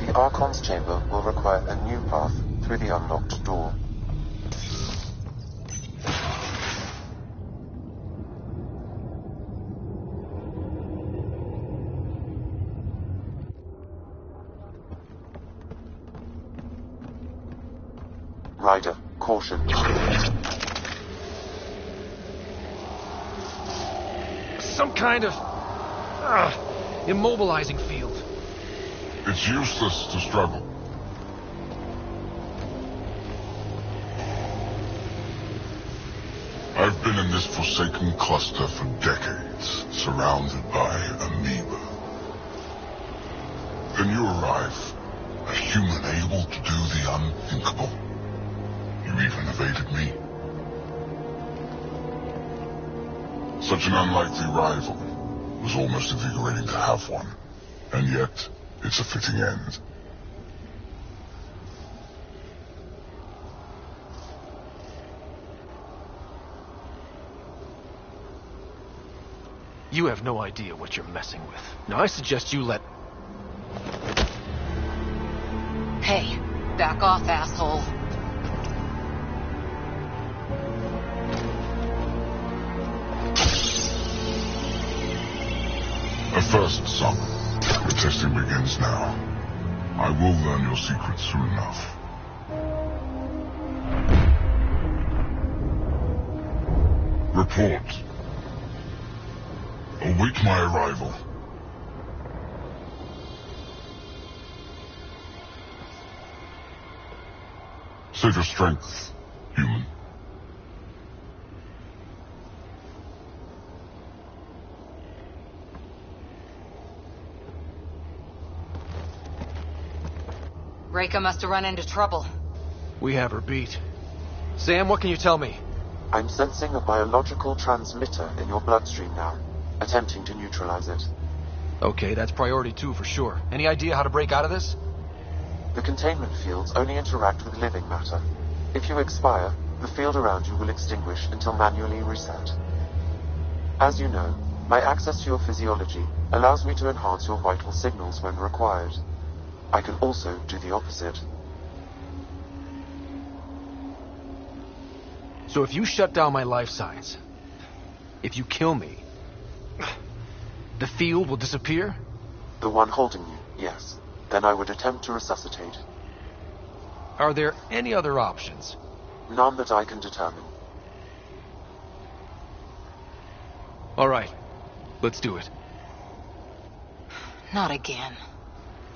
The Archon's chamber will require a new path through the unlocked door. Ryder, caution. Some kind of immobilizing field. It's useless to struggle. I've been in this forsaken cluster for decades, surrounded by amoeba. Then you arrive, a human able to do the unthinkable. You even evaded me. Such an unlikely rival. It was almost invigorating to have one. And yet, it's a fitting end. You have no idea what you're messing with. Now, I suggest you let... Hey, back off, asshole. A first, son. The testing begins now. I will learn your secrets soon enough. Report. Await my arrival. Save your strength, human. Reika must have run into trouble. We have her beat. Sam, what can you tell me? I'm sensing a biological transmitter in your bloodstream now, attempting to neutralize it. Okay, that's priority 2 for sure. Any idea how to break out of this? The containment fields only interact with living matter. If you expire, the field around you will extinguish until manually reset. As you know, my access to your physiology allows me to enhance your vital signals when required. I can also do the opposite. So if you shut down my life signs, if you kill me, the field will disappear? The one holding you, yes. Then I would attempt to resuscitate. Are there any other options? None that I can determine. All right, let's do it. Not again.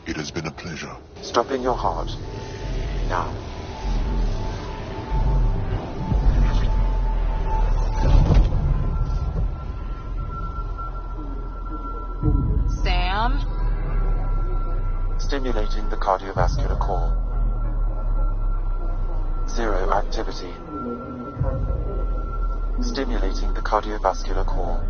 It has been a pleasure. Stopping your heart. Now. Sam? Stimulating the cardiovascular core. 0 activity. Stimulating the cardiovascular core.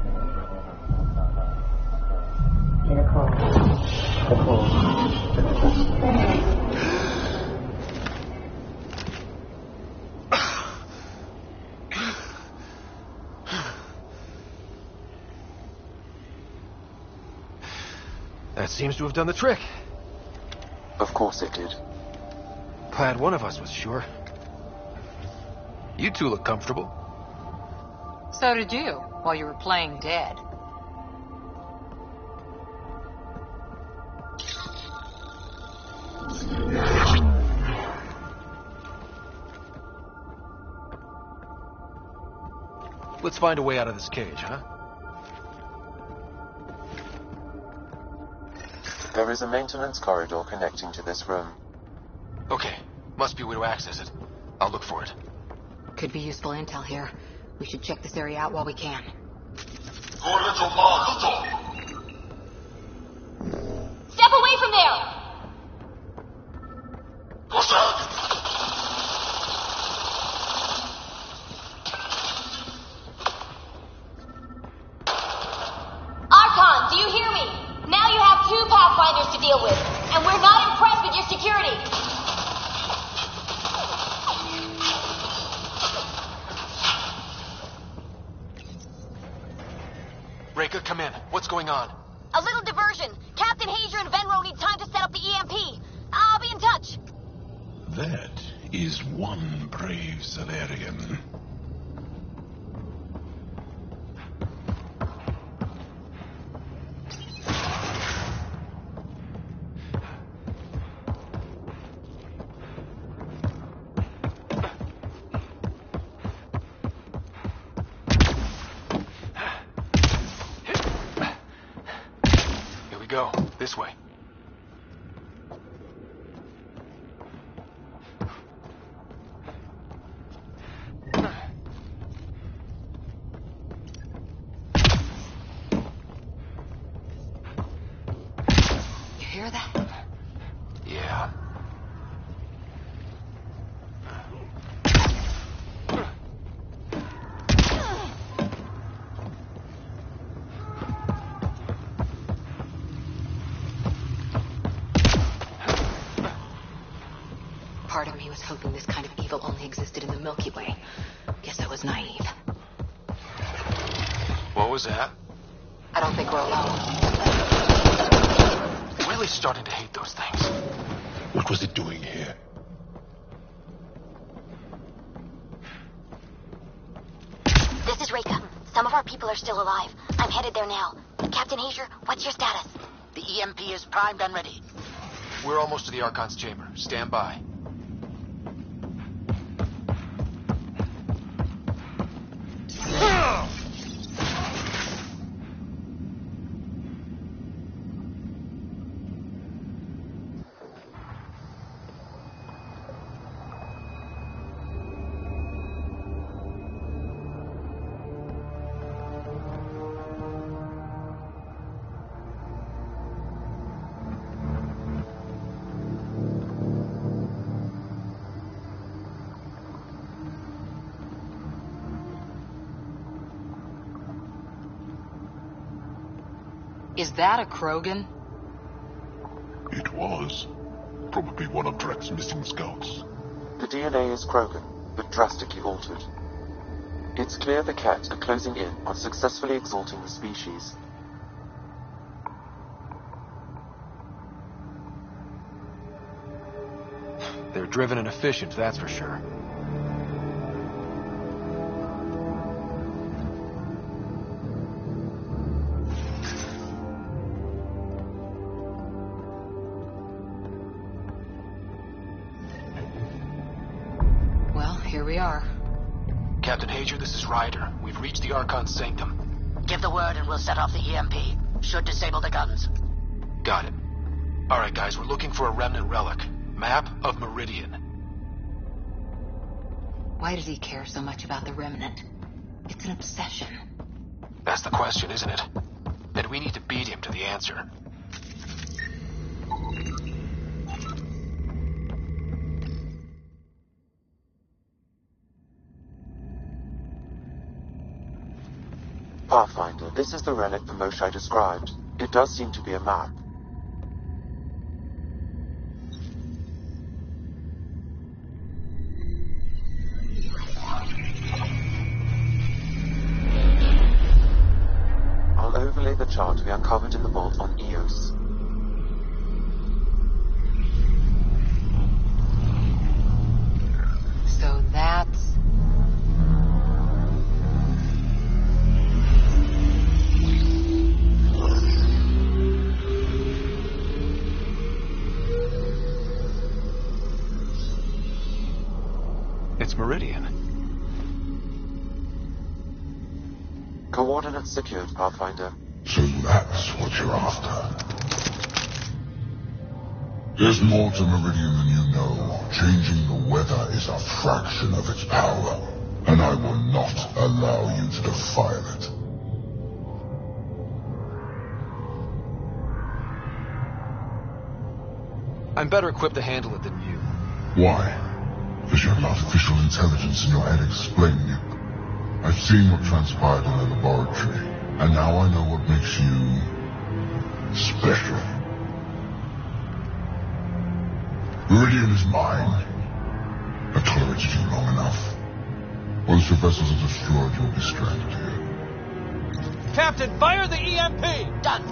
That seems to have done the trick. Of course it did. Glad one of us was sure. You two look comfortable. So did you, while you were playing dead. Let's find a way out of this cage, huh? There is a maintenance corridor connecting to this room. Okay, must be a way to access it. I'll look for it. Could be useful intel here. We should check this area out while we can. Step away from there! What's that? Archon, do you hear me? Now you have 2 Pathfinders to deal with, and we're not impressed with your security. Reka, come in. What's going on? A little diversion. Captain Hager and Venro need time to set up the EMP. I'll be in touch. That is one brave Salarian. Go. This way. You hear that? Yeah. Part of me was hoping this kind of evil only existed in the Milky Way. Guess I was naive. What was that? I don't think we're alone. Really starting to hate those things. What was it doing here? This is Reka. Some of our people are still alive. I'm headed there now. Captain Hager, what's your status? The EMP is primed and ready. We're almost to the Archon's chamber. Stand by. Is that a Krogan? It was. Probably one of Drek's missing scouts. The DNA is Krogan, but drastically altered. It's clear the Ket are closing in on successfully exalting the species. They're driven and efficient, that's for sure. Well, here we are. Captain Hager, this is Ryder. We've reached the Archon's sanctum. Give the word and we'll set off the EMP. Should disable the guns. Got it. All right, guys, we're looking for a remnant relic. Map of Meridian. Why does he care so much about the remnant? It's an obsession. That's the question, isn't it? Then we need to beat him to the answer. Pathfinder, this is the relic the Moshai described. It does seem to be a map. I'll overlay the chart we uncovered in the vault on EOS. So that's... It's Meridian. Coordinates secured, Pathfinder. So that's what you're after. There's more to Meridian than you know. Changing the weather is a fraction of its power, and I will not allow you to defile it. I'm better equipped to handle it than you. Why? Does your artificial intelligence in your head explain you? I've seen what transpired in the laboratory, and now I know what makes you special. Meridian is mine. I've tolerated you long enough. Once your vessels are destroyed, you'll be stranded here. Captain, fire the EMP! Done.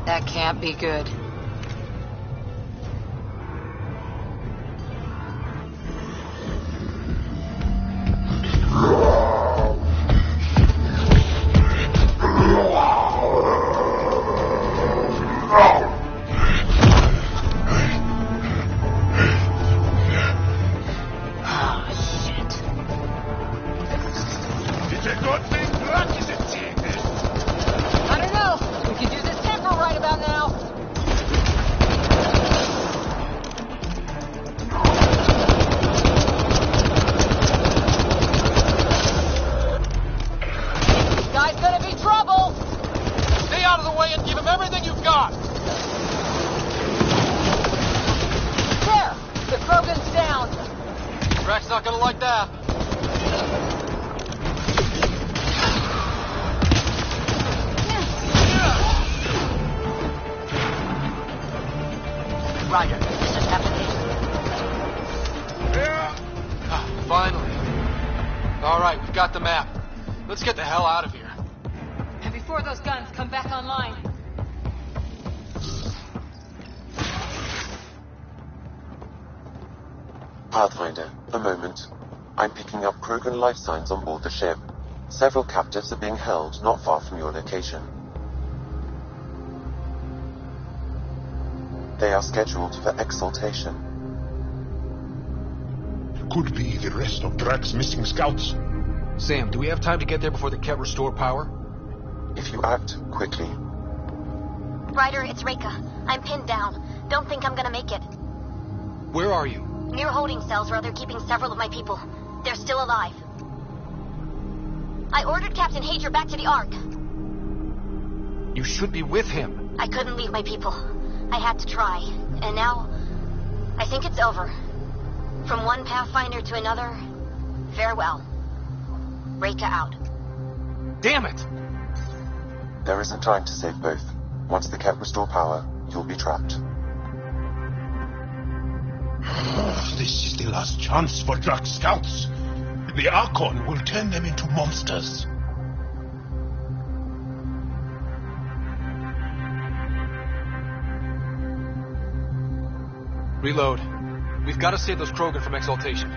That can't be good. Finally. Alright, we've got the map. Let's get the hell out of here. And before those guns come back online. Pathfinder, a moment. I'm picking up Krogan life signs on board the ship. Several captives are being held not far from your location. They are scheduled for exaltation. Could be the rest of Drax's missing scouts. Sam, do we have time to get there before the Ket restore power? If you act quickly. Ryder, it's Reika. I'm pinned down. Don't think I'm gonna make it. Where are you? Near holding cells where they're keeping several of my people. They're still alive. I ordered Captain Hager back to the Ark. You should be with him. I couldn't leave my people. I had to try. And now, I think it's over. From one Pathfinder to another, farewell. Reika out. Damn it! There isn't time to save both. Once the Ket restore power, you'll be trapped. This is the last chance for Drax scouts. The Archon will turn them into monsters. Reload. We've got to save those Krogan from exaltation.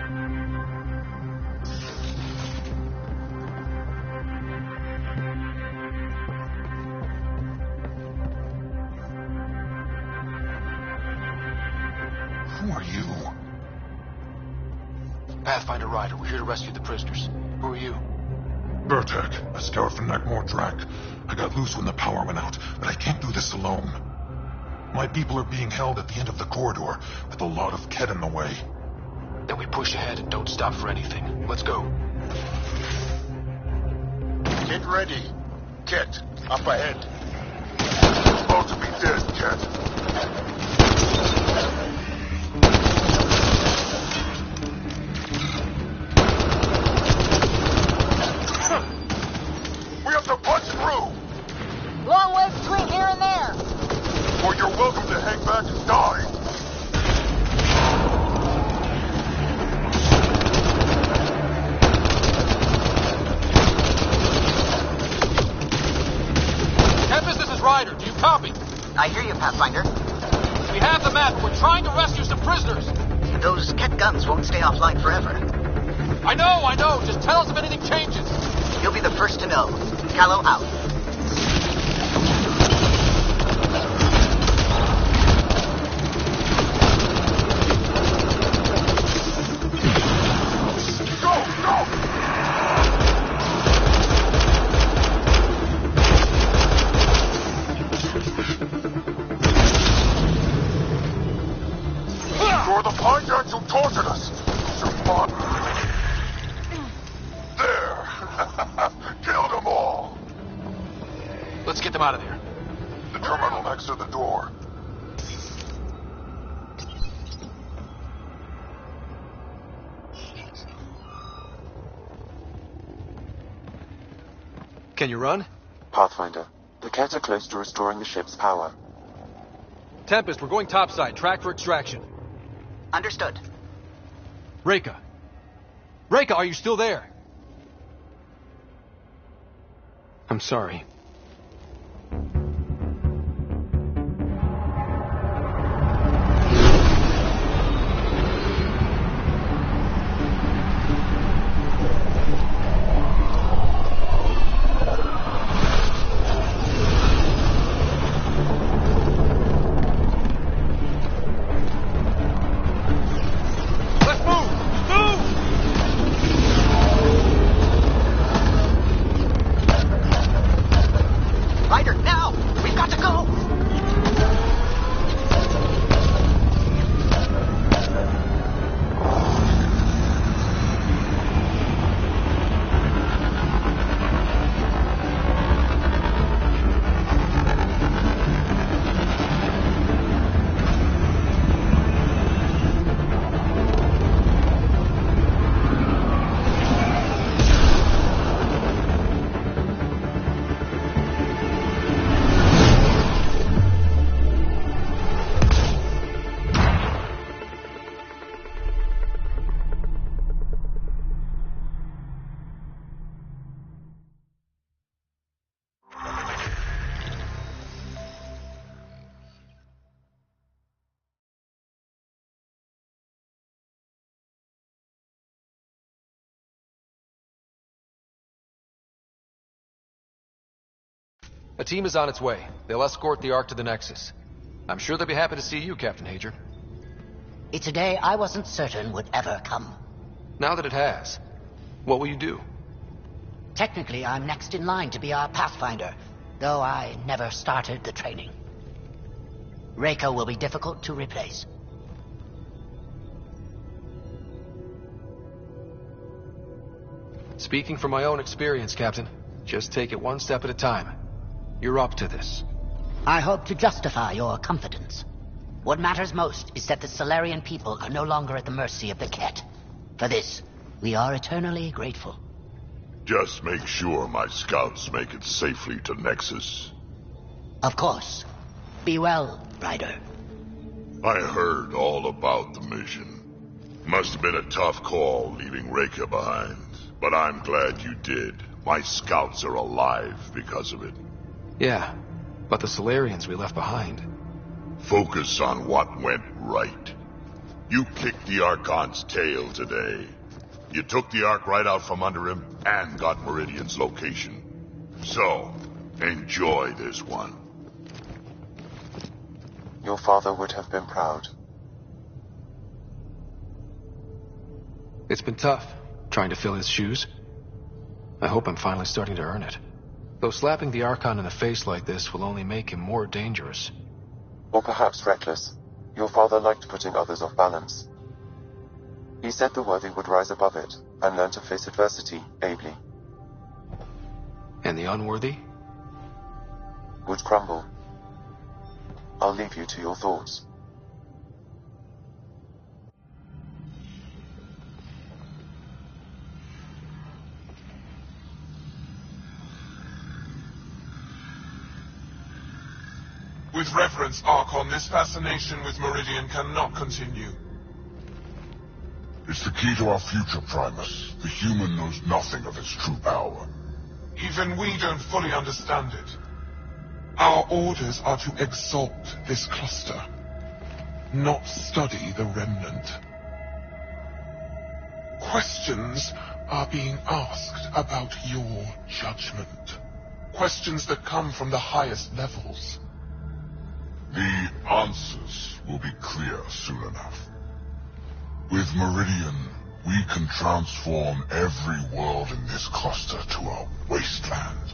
Who are you? Pathfinder Ryder, we're here to rescue the prisoners. Who are you? Burtek, a scout from Nagmor Drak. I got loose when the power went out, but I can't do this alone. My people are being held at the end of the corridor, with a lot of Ket in the way. Then we push ahead and don't stop for anything. Let's go. Get ready. Ket, up ahead. About to be dead, Ket. We have to punch through! Long way between here and there! Or you're welcome to hang back and die! Tempest, this is Ryder. Do you copy? I hear you, Pathfinder. We have the map. We're trying to rescue some prisoners. Those Ket guns won't stay offline forever. I know. Just tell us if anything changes. You'll be the first to know. Callow out. Let's get them out of there. The terminal next to the door. Can you run? Pathfinder, the Ket are close to restoring the ship's power. Tempest, we're going topside. Track for extraction. Understood. Reka! Reka, are you still there? I'm sorry. A team is on its way. They'll escort the Ark to the Nexus. I'm sure they'll be happy to see you, Captain Hager. It's a day I wasn't certain would ever come. Now that it has, what will you do? Technically, I'm next in line to be our Pathfinder, though I never started the training. Reka will be difficult to replace. Speaking from my own experience, Captain, just take it one step at a time. You're up to this. I hope to justify your confidence. What matters most is that the Solarian people are no longer at the mercy of the Ket. For this, we are eternally grateful. Just make sure my scouts make it safely to Nexus. Of course. Be well, Ryder. I heard all about the mission. Must have been a tough call leaving Reka behind, but I'm glad you did. My scouts are alive because of it. Yeah, but the Solarians we left behind. Focus on what went right. You kicked the Archon's tail today. You took the Ark right out from under him and got Meridian's location. So, enjoy this one. Your father would have been proud. It's been tough, trying to fill his shoes. I hope I'm finally starting to earn it. Though slapping the Archon in the face like this will only make him more dangerous. Or perhaps reckless. Your father liked putting others off balance. He said the worthy would rise above it, and learn to face adversity ably. And the unworthy? Would crumble. I'll leave you to your thoughts. With reverence, Archon, this fascination with Meridian cannot continue. It's the key to our future, Primus. The human knows nothing of its true power. Even we don't fully understand it. Our orders are to exalt this cluster, not study the remnant. Questions are being asked about your judgment. Questions that come from the highest levels. The answers will be clear soon enough. With Meridian, we can transform every world in this cluster to a wasteland.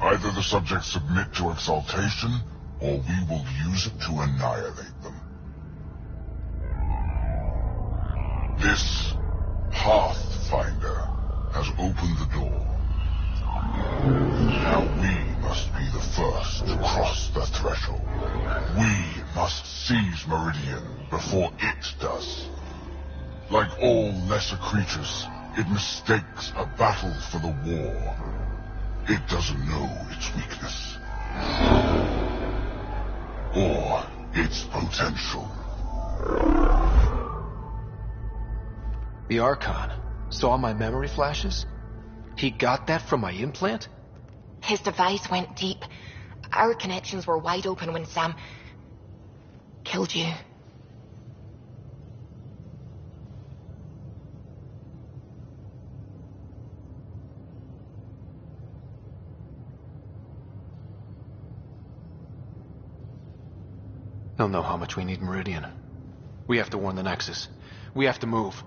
Either the subjects submit to exaltation, or we will use it to annihilate them. This Pathfinder has opened the door. Now we must be the first to cross the threshold. We must seize Meridian before it does. Like all lesser creatures, it mistakes a battle for the war. It doesn't know its weakness. Or its potential. The Archon saw my memory flashes? He got that from my implant? His device went deep. Our connections were wide open when Sam killed you. They'll know how much we need Meridian. We have to warn the Nexus. We have to move.